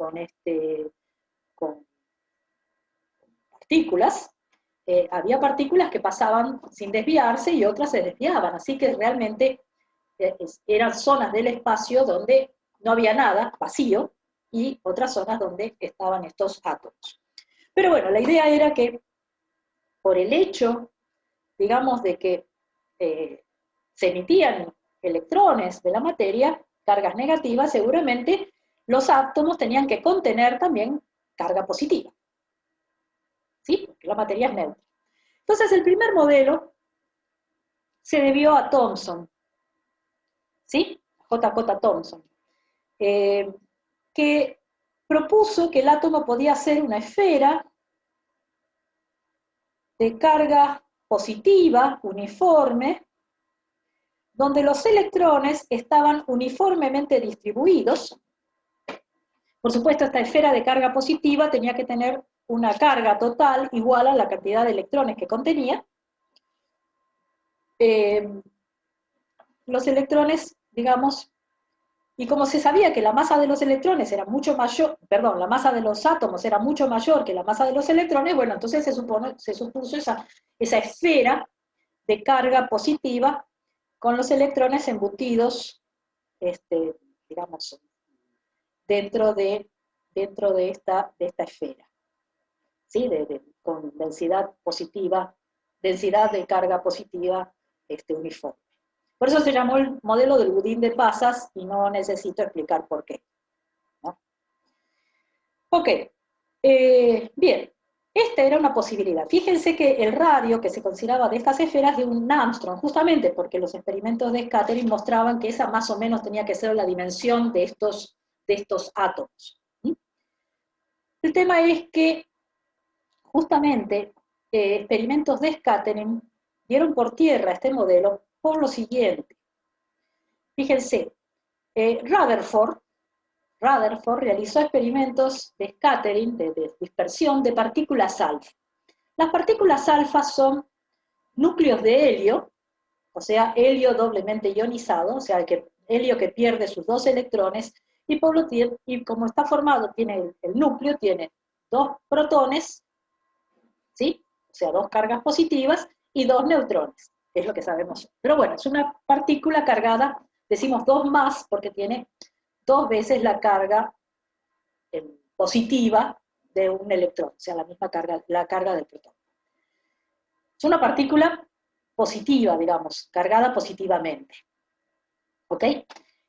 partículas, había partículas que pasaban sin desviarse y otras se desviaban, así que realmente eran zonas del espacio donde no había nada, vacío, y otras zonas donde estaban estos átomos. Pero bueno, la idea era que por el hecho, digamos, de que se emitían electrones de la materia, cargas negativas, seguramente los átomos tenían que contener también carga positiva. ¿Sí? Porque la materia es neutra. Entonces, el primer modelo se debió a Thomson, ¿sí? J.J. Thomson, que propuso que el átomo podía ser una esfera de carga positiva, uniforme, donde los electrones estaban uniformemente distribuidos. Por supuesto, esta esfera de carga positiva tenía que tener una carga total igual a la cantidad de electrones que contenía. Los electrones, digamos, y como se sabía que la masa de los electrones era mucho mayor, perdón, la masa de los átomos era mucho mayor que la masa de los electrones, bueno, entonces se supuso esa esfera de carga positiva con los electrones embutidos, digamos, dentro de esta esfera, ¿sí? Con densidad positiva, densidad de carga positiva uniforme. Por eso se llamó el modelo del budín de pasas y no necesito explicar por qué, ¿no? Ok, bien, esta era una posibilidad. Fíjense que el radio que se consideraba de estas esferas de un Armstrong, justamente porque los experimentos de scattering mostraban que esa más o menos tenía que ser la dimensión de estos átomos. ¿Sí? El tema es que justamente experimentos de scattering dieron por tierra este modelo por lo siguiente. Fíjense, Rutherford realizó experimentos de scattering, de dispersión de partículas alfa. Las partículas alfa son núcleos de helio, o sea, helio doblemente ionizado, o sea, helio que pierde sus dos electrones, y como está formado, tiene el núcleo, tiene dos protones, ¿sí? O sea, dos cargas positivas y dos neutrones, es lo que sabemos. Pero bueno, es una partícula cargada, decimos dos más, porque tiene dos veces la carga positiva de un electrón, o sea, la misma carga, la carga del protón. Es una partícula positiva, digamos, cargada positivamente. ¿Ok?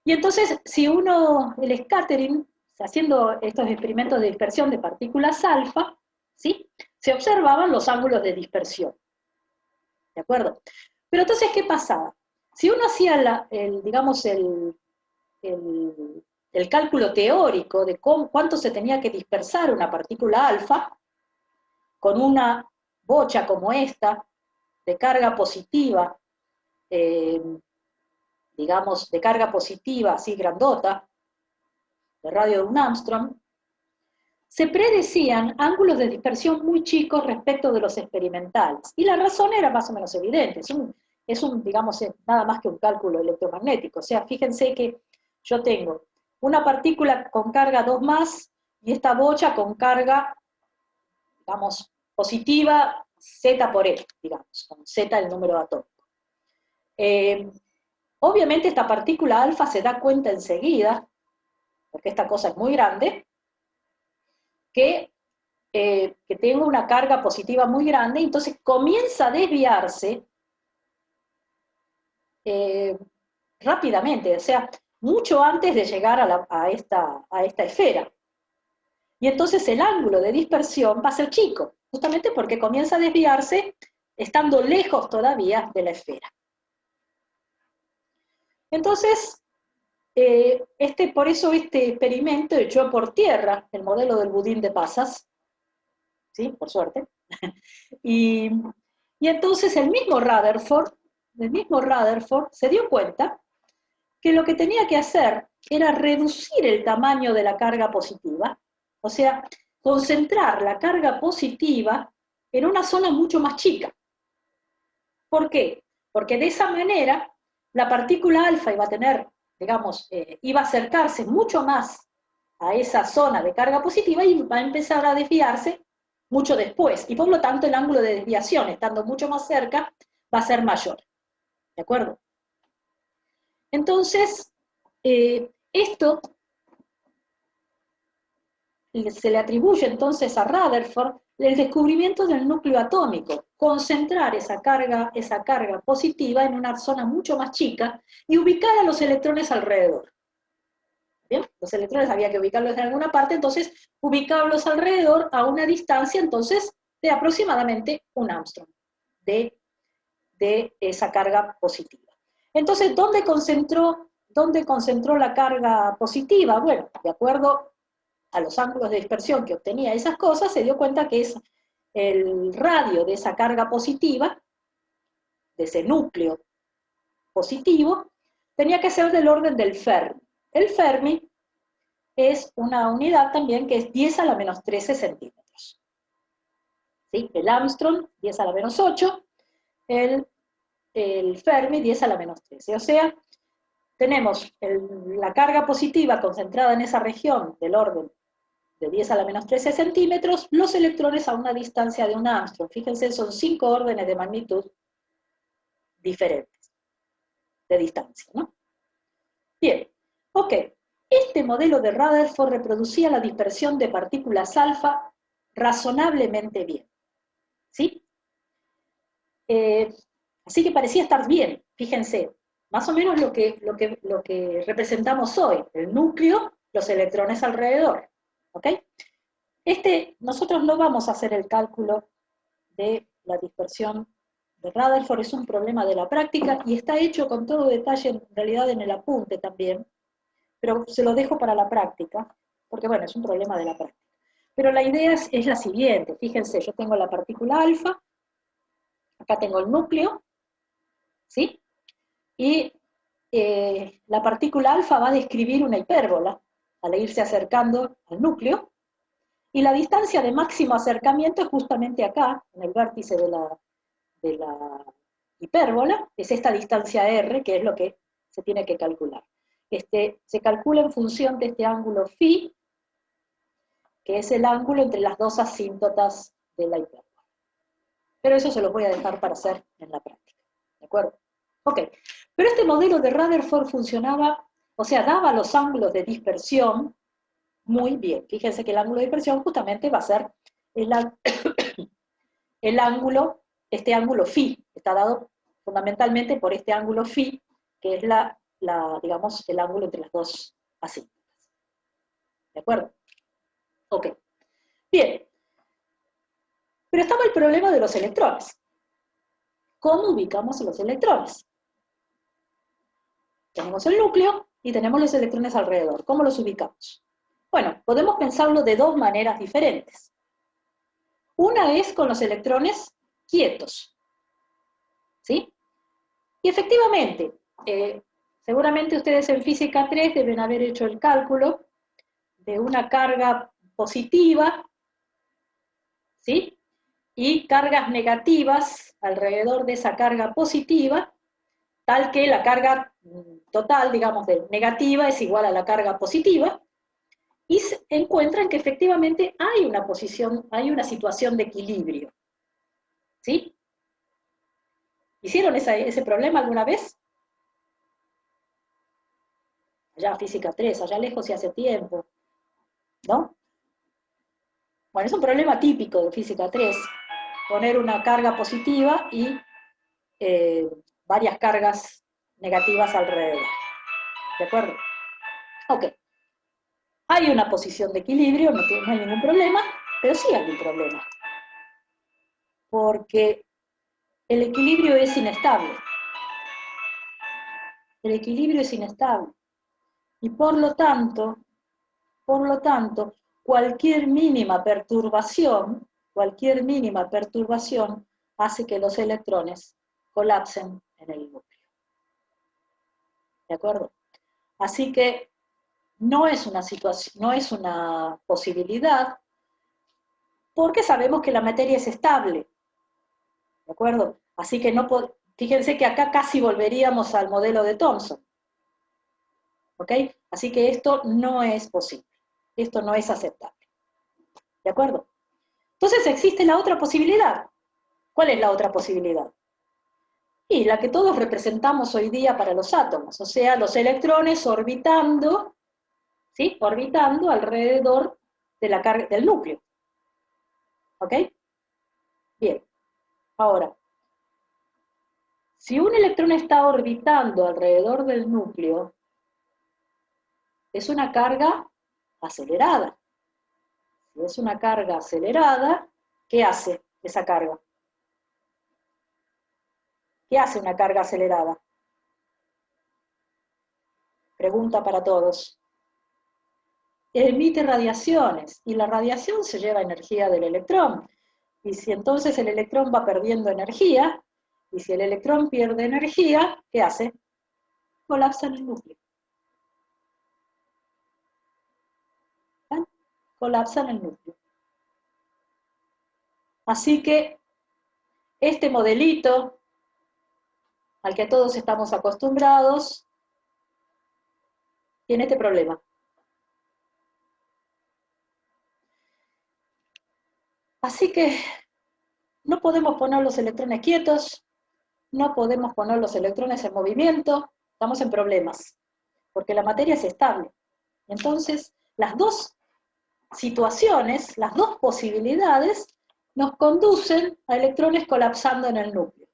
Y entonces, si el scattering, haciendo estos experimentos de dispersión de partículas alfa, ¿sí? Se observaban los ángulos de dispersión. ¿De acuerdo? Pero entonces, ¿qué pasaba? Si uno hacía digamos, el cálculo teórico de cuánto se tenía que dispersar una partícula alfa, con una bocha como esta, de carga positiva, digamos, de carga positiva así grandota, de radio de un Armstrong, se predecían ángulos de dispersión muy chicos respecto de los experimentales. Y la razón era más o menos evidente, digamos, nada más que un cálculo electromagnético. O sea, fíjense que yo tengo una partícula con carga 2 más y esta bocha con carga, digamos, positiva Z por E, digamos, con Z el número atómico. Obviamente esta partícula alfa se da cuenta enseguida, porque esta cosa es muy grande, que tengo una carga positiva muy grande, entonces comienza a desviarse rápidamente, o sea, mucho antes de llegar a esta esfera. Y entonces el ángulo de dispersión va a ser chico, justamente porque comienza a desviarse estando lejos todavía de la esfera. Entonces, por eso este experimento echó por tierra el modelo del budín de pasas, ¿sí? Por suerte. y entonces el mismo Rutherford se dio cuenta que lo que tenía que hacer era reducir el tamaño de la carga positiva, o sea, concentrar la carga positiva en una zona mucho más chica. ¿Por qué? Porque de esa manera la partícula alfa iba a tener, digamos, iba a acercarse mucho más a esa zona de carga positiva y va a empezar a desviarse mucho después. Y por lo tanto el ángulo de desviación, estando mucho más cerca, va a ser mayor. ¿De acuerdo? Entonces, esto se le atribuye entonces a Rutherford el descubrimiento del núcleo atómico, concentrar esa carga positiva en una zona mucho más chica y ubicar a los electrones alrededor. ¿Bien? Los electrones había que ubicarlos en alguna parte, entonces ubicarlos alrededor a una distancia entonces de aproximadamente un Armstrong de esa carga positiva. Entonces, ¿dónde concentró la carga positiva? Bueno, de acuerdo a los ángulos de dispersión que obtenía esas cosas, se dio cuenta que es el radio de esa carga positiva, de ese núcleo positivo, tenía que ser del orden del Fermi. El Fermi es una unidad también que es 10 a la menos 13 centímetros. ¿Sí? El Armstrong, 10 a la menos 8, el Fermi, 10 a la menos 13. O sea, tenemos la carga positiva concentrada en esa región del orden de 10 a la menos 13 centímetros, los electrones a una distancia de un Armstrong. Fíjense, son 5 órdenes de magnitud diferentes de distancia, ¿no? Bien, ok. Este modelo de Rutherford reproducía la dispersión de partículas alfa razonablemente bien. ¿Sí? Así que parecía estar bien, fíjense. Más o menos lo que representamos hoy, el núcleo, los electrones alrededor. ¿Ok? Nosotros no vamos a hacer el cálculo de la dispersión de Rutherford, es un problema de la práctica y está hecho con todo detalle, en realidad en el apunte también, pero se lo dejo para la práctica, porque bueno, es un problema de la práctica. Pero la idea es la siguiente, fíjense, yo tengo la partícula alfa, acá tengo el núcleo, ¿sí? Y la partícula alfa va a describir una hipérbola al irse acercando al núcleo, y la distancia de máximo acercamiento es justamente acá, en el vértice de la hipérbola, es esta distancia r, que es lo que se tiene que calcular. Se calcula en función de este ángulo phi, que es el ángulo entre las dos asíntotas de la hipérbola. Pero eso se lo voy a dejar para hacer en la práctica, ¿de acuerdo? Ok, pero este modelo de Rutherford funcionaba, o sea, daba los ángulos de dispersión muy bien. Fíjense que el ángulo de dispersión justamente va a ser el ángulo, este ángulo phi, está dado fundamentalmente por este ángulo phi, que es digamos, el ángulo entre las dos asíntotas. ¿De acuerdo? Ok. Bien. Pero estaba el problema de los electrones. ¿Cómo ubicamos los electrones? Tenemos el núcleo y tenemos los electrones alrededor. ¿Cómo los ubicamos? Bueno, podemos pensarlo de dos maneras diferentes. Una es con los electrones quietos. ¿Sí? Y efectivamente, seguramente ustedes en física 3 deben haber hecho el cálculo de una carga positiva, ¿sí? Y cargas negativas alrededor de esa carga positiva, tal que la carga total, digamos, de negativa es igual a la carga positiva, y se encuentran que efectivamente hay una situación de equilibrio. ¿Sí? ¿Hicieron ese problema alguna vez? Allá física 3, allá lejos y hace tiempo, ¿no? Bueno, es un problema típico de física 3, poner una carga positiva y varias cargas negativas alrededor. ¿De acuerdo? Ok. Hay una posición de equilibrio, no hay ningún problema, pero sí hay un problema. Porque el equilibrio es inestable. El equilibrio es inestable. Y por lo tanto, cualquier mínima perturbación hace que los electrones colapsen en el núcleo. ¿De acuerdo? Así que no es una situación, no es una posibilidad, porque sabemos que la materia es estable. ¿De acuerdo? Así que fíjense que acá casi volveríamos al modelo de Thomson. ¿Ok? Así que esto no es posible. Esto no es aceptable. ¿De acuerdo? Entonces existe la otra posibilidad. ¿Cuál es la otra posibilidad? Y la que todos representamos hoy día para los átomos, o sea, los electrones orbitando, ¿sí? Orbitando alrededor de la carga del núcleo. ¿Ok? Bien. Ahora, si un electrón está orbitando alrededor del núcleo, es una carga acelerada. Si es una carga acelerada, ¿qué hace esa carga? ¿Qué hace una carga acelerada? Pregunta para todos. emite radiaciones, y la radiación se lleva energía del electrón. Y si entonces el electrón va perdiendo energía, y si el electrón pierde energía, ¿qué hace? Colapsa en el núcleo. ¿Ven? Colapsa en el núcleo. Así que este modelito al que todos estamos acostumbrados tiene este problema. Así que no podemos poner los electrones quietos, no podemos poner los electrones en movimiento, estamos en problemas, porque la materia es estable. Entonces, las dos situaciones, las dos posibilidades, nos conducen a electrones colapsando en el núcleo.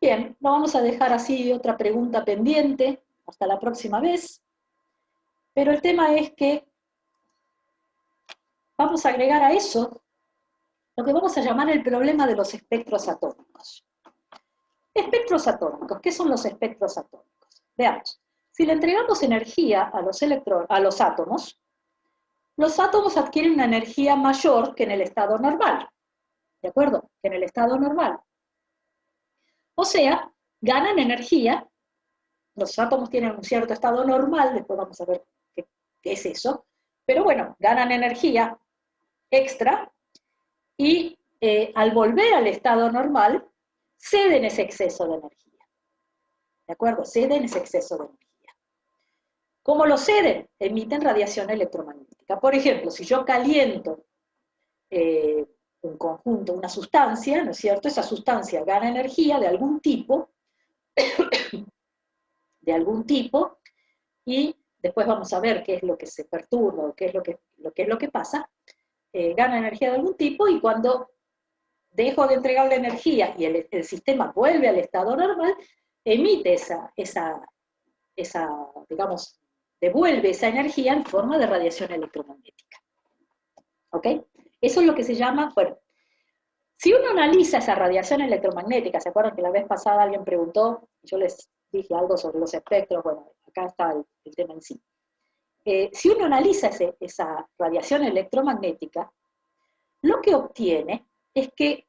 Bien, lo vamos a dejar así, otra pregunta pendiente, hasta la próxima vez. Pero el tema es que vamos a agregar a eso lo que vamos a llamar el problema de los espectros atómicos. Espectros atómicos, ¿qué son los espectros atómicos? Veamos, si le entregamos energía a los átomos adquieren una energía mayor que en el estado normal, ¿de acuerdo? Que en el estado normal. O sea, ganan energía, los átomos tienen un cierto estado normal, después vamos a ver qué es eso, pero bueno, ganan energía extra y al volver al estado normal, ceden ese exceso de energía. ¿De acuerdo? Ceden ese exceso de energía. ¿Cómo lo ceden? Emiten radiación electromagnética. Por ejemplo, si yo caliento un conjunto, una sustancia, ¿no es cierto? Esa sustancia gana energía de algún tipo, y después vamos a ver qué es lo que se perturba, o qué es lo que pasa, gana energía de algún tipo, y cuando dejo de entregarle energía y el sistema vuelve al estado normal, emite digamos, devuelve esa energía en forma de radiación electromagnética. ¿Ok? Eso es lo que se llama, bueno, si uno analiza esa radiación electromagnética, ¿se acuerdan que la vez pasada alguien preguntó, y yo les dije algo sobre los espectros? Bueno, acá está el tema en sí. Si uno analiza esa radiación electromagnética, lo que obtiene es que,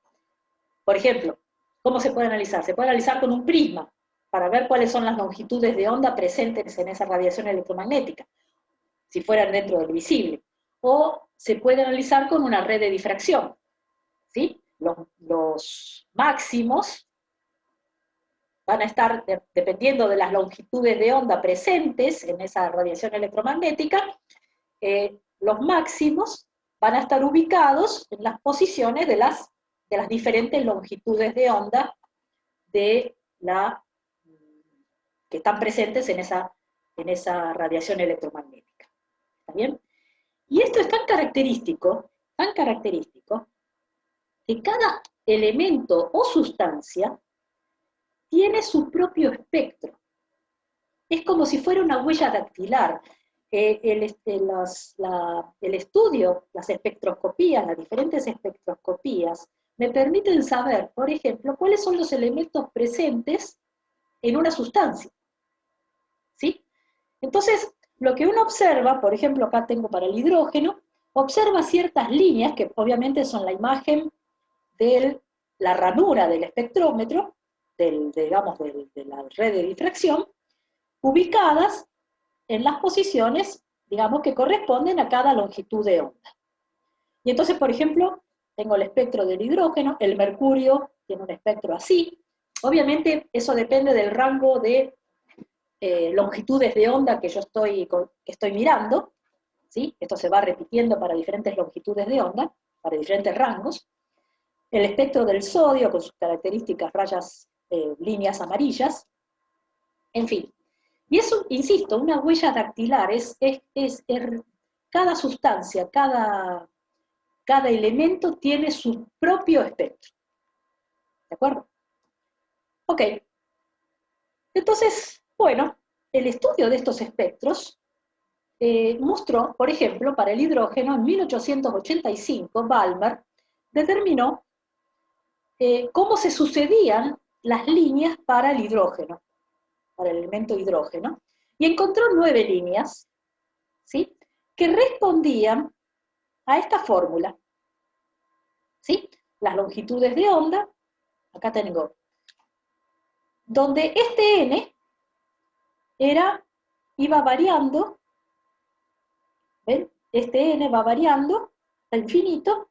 por ejemplo, ¿cómo se puede analizar? Se puede analizar con un prisma, para ver cuáles son las longitudes de onda presentes en esa radiación electromagnética, si fueran dentro del visible. O se puede analizar con una red de difracción, ¿sí? Los máximos van a estar, dependiendo de las longitudes de onda presentes en esa radiación electromagnética, los máximos van a estar ubicados en las posiciones de las diferentes longitudes de onda que están presentes en esa radiación electromagnética. ¿Está bien? Y esto es tan característico, que cada elemento o sustancia tiene su propio espectro. Es como si fuera una huella dactilar. El estudio, las espectroscopías, las diferentes espectroscopías, me permiten saber, por ejemplo, cuáles son los elementos presentes en una sustancia. ¿Sí? Entonces, lo que uno observa, por ejemplo, acá tengo para el hidrógeno, observa ciertas líneas, que obviamente son la imagen de la ranura del espectrómetro, digamos, de la red de difracción, ubicadas en las posiciones, digamos, que corresponden a cada longitud de onda. Y entonces, por ejemplo, tengo el espectro del hidrógeno, el mercurio tiene un espectro así. Obviamente, eso depende del rango de longitudes de onda que yo estoy mirando, ¿sí? Esto se va repitiendo para diferentes longitudes de onda, para diferentes rangos. El espectro del sodio, con sus características rayas, líneas amarillas, en fin. Y eso, insisto, una huella dactilar es cada sustancia, cada elemento tiene su propio espectro. ¿De acuerdo? Ok. Entonces, bueno, el estudio de estos espectros mostró, por ejemplo, para el hidrógeno, en 1885, Balmer determinó cómo se sucedían las líneas para el hidrógeno, para el elemento hidrógeno. Y encontró 9 líneas, ¿sí?, que respondían a esta fórmula, ¿sí? Las longitudes de onda, acá tengo, donde este n iba variando, ¿ven? Este n va variando a infinito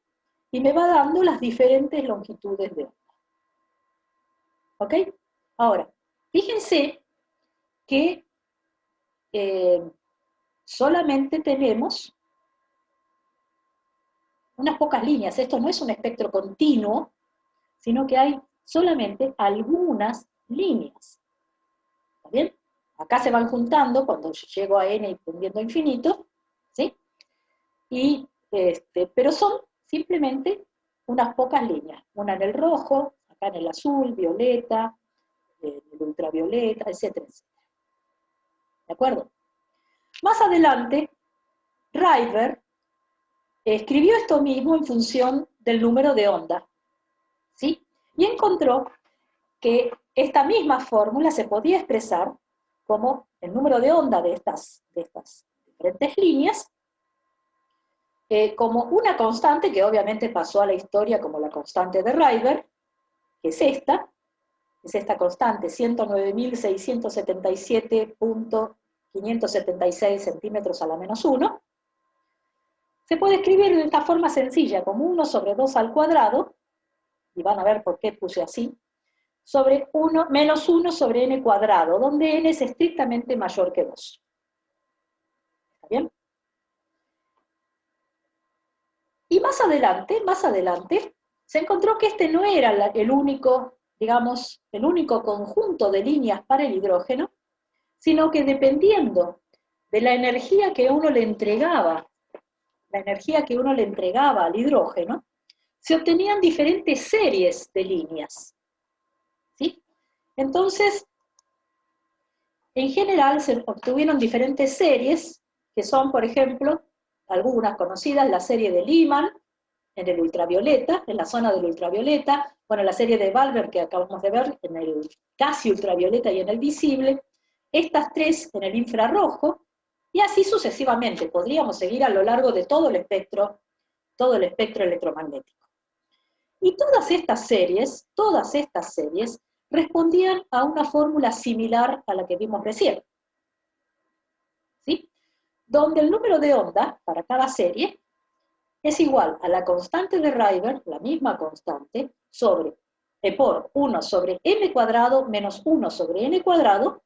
y me va dando las diferentes longitudes de onda. ¿Ok? Ahora, fíjense que solamente tenemos unas pocas líneas. Esto no es un espectro continuo, sino que hay solamente algunas líneas. ¿Está bien? Acá se van juntando cuando llego a n y tendiendo a infinito, ¿sí? Pero son simplemente unas pocas líneas. Una en el rojo, acá en el azul, violeta, en el ultravioleta, etcétera, etcétera. ¿De acuerdo? Más adelante, Rydberg escribió esto mismo en función del número de onda, ¿sí? Y encontró que esta misma fórmula se podía expresar como el número de onda de estas diferentes líneas, como una constante que obviamente pasó a la historia como la constante de Rydberg, que es esta constante, 109.677.576 centímetros a la menos 1, se puede escribir de esta forma sencilla, como 1 sobre 2 al cuadrado, y van a ver por qué puse así, sobre 1 menos 1 sobre n cuadrado, donde n es estrictamente mayor que 2. ¿Está bien? Y más adelante, se encontró que este no era el único, digamos, el único conjunto de líneas para el hidrógeno, sino que dependiendo de la energía que uno le entregaba, al hidrógeno, se obtenían diferentes series de líneas, ¿sí? Entonces, en general se obtuvieron diferentes series, que son, por ejemplo, algunas conocidas, la serie de Lyman, en el ultravioleta, en la zona del ultravioleta, bueno, la serie de Balmer que acabamos de ver, en el casi ultravioleta y en el visible, estas 3 en el infrarrojo, y así sucesivamente, podríamos seguir a lo largo de todo el espectro electromagnético. Y todas estas series respondían a una fórmula similar a la que vimos recién, ¿sí? Donde el número de onda para cada serie es igual a la constante de Rydberg, la misma constante, por 1 sobre m cuadrado menos 1 sobre n cuadrado,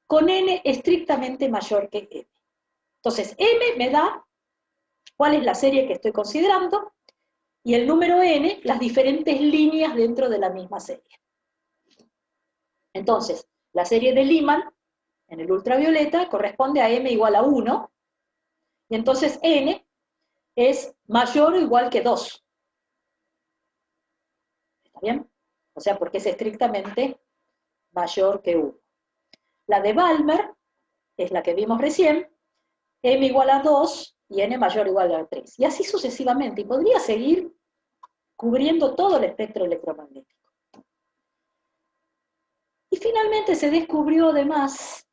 con n estrictamente mayor que m. Entonces, m me da cuál es la serie que estoy considerando, y el número n, las diferentes líneas dentro de la misma serie. Entonces, la serie de Lyman, en el ultravioleta, corresponde a m igual a 1, y entonces n es mayor o igual que 2. ¿Está bien? O sea, porque es estrictamente mayor que 1. La de Balmer es la que vimos recién, m igual a 2 y n mayor o igual a 3. Y así sucesivamente, y podría seguir cubriendo todo el espectro electromagnético. Y finalmente se descubrió además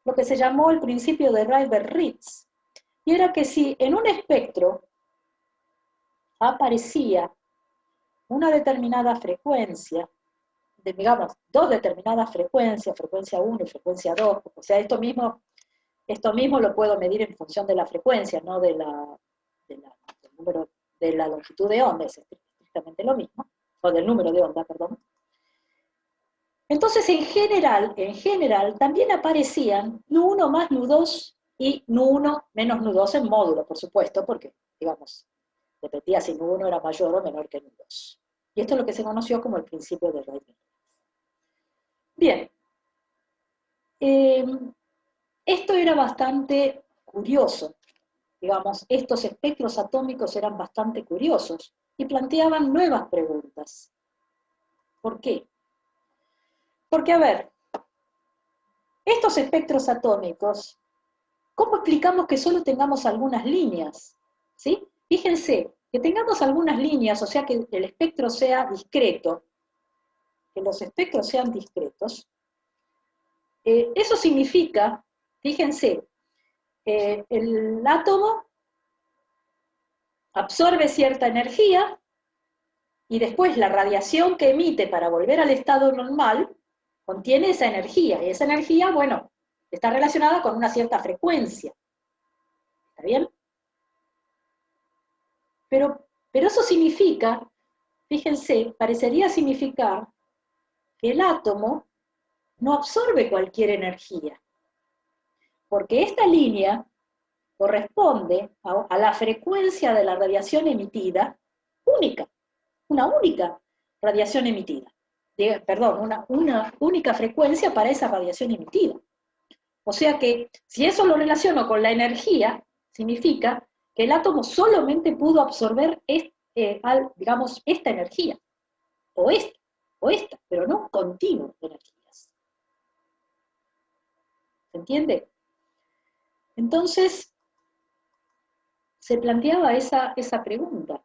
lo que se llamó el principio de Rydberg-Ritz, y era que si en un espectro aparecía una determinada frecuencia, digamos, 2 determinadas frecuencias, frecuencia 1 y frecuencia 2, o sea, esto mismo lo puedo medir en función de la frecuencia, no del número, de la longitud de onda, es estrictamente lo mismo, o del número de onda, perdón. Entonces, en general, también aparecían nu1 más nu2 y nu1 menos nu2 en módulo, por supuesto, porque, digamos, dependía si nu1 era mayor o menor que nu2. Y esto es lo que se conoció como el principio de Rydberg. Bien. Esto era bastante curioso. Digamos, estos espectros atómicos eran bastante curiosos y planteaban nuevas preguntas. ¿Por qué? Porque, a ver, estos espectros atómicos, ¿cómo explicamos que solo tengamos algunas líneas? ¿Sí? Fíjense, que tengamos algunas líneas, o sea que el espectro sea discreto, que los espectros sean discretos, Eso significa, fíjense, el átomo absorbe cierta energía y después la radiación que emite para volver al estado normal contiene esa energía, y esa energía, bueno, está relacionada con una cierta frecuencia. ¿Está bien? Pero eso significa, fíjense, parecería significar que el átomo no absorbe cualquier energía, porque esta línea corresponde a la frecuencia de la radiación emitida única, una única radiación emitida. Perdón, una única frecuencia para esa radiación emitida. O sea que, si eso lo relaciono con la energía, significa que el átomo solamente pudo absorber, digamos, esta energía, o esta, pero no un continuo de energías. ¿Se entiende? Entonces, se planteaba esa pregunta.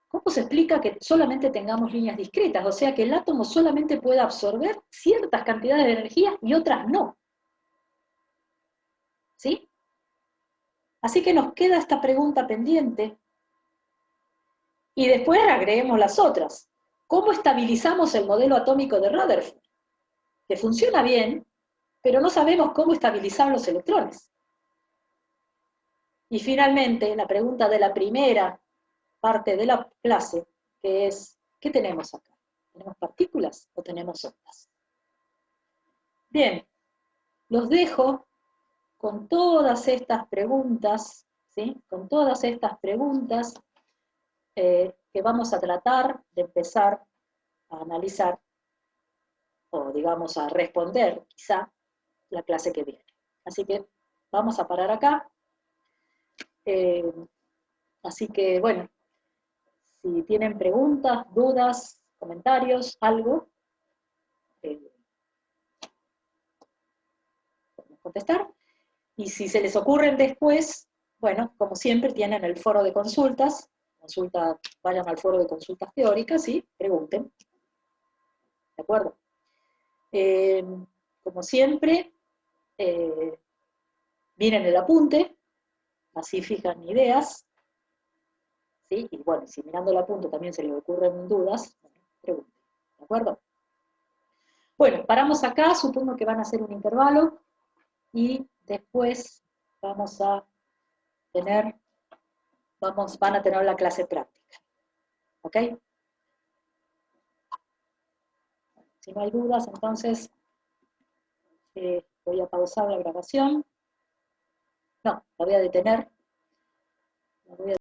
¿Cómo se explica que solamente tengamos líneas discretas? O sea, que el átomo solamente pueda absorber ciertas cantidades de energía y otras no. ¿Sí? Así que nos queda esta pregunta pendiente. Y después agreguemos las otras. ¿Cómo estabilizamos el modelo atómico de Rutherford? Que funciona bien, pero no sabemos cómo estabilizar los electrones. Y finalmente, la pregunta de la primera parte de la clase, que es, ¿qué tenemos acá? ¿Tenemos partículas o tenemos ondas? Bien, los dejo con todas estas preguntas, ¿sí? Con todas estas preguntas que vamos a tratar de empezar a analizar, o digamos a responder, quizá, la clase que viene. Así que vamos a parar acá. Así que, bueno, si tienen preguntas, dudas, comentarios, algo, podemos contestar. Y si se les ocurren después, bueno, como siempre, tienen el foro de consultas. Vayan al foro de consultas teóricas y pregunten. ¿De acuerdo? Como siempre, miren el apunte, así fijan ideas. ¿Sí? Y bueno, si mirando el apunte también se les ocurren dudas, bueno, pregunten. ¿De acuerdo? Bueno, paramos acá, supongo que van a hacer un intervalo y después van a tener la clase práctica. ¿Ok? Si no hay dudas, entonces voy a pausar la grabación. No, la voy a detener. La voy a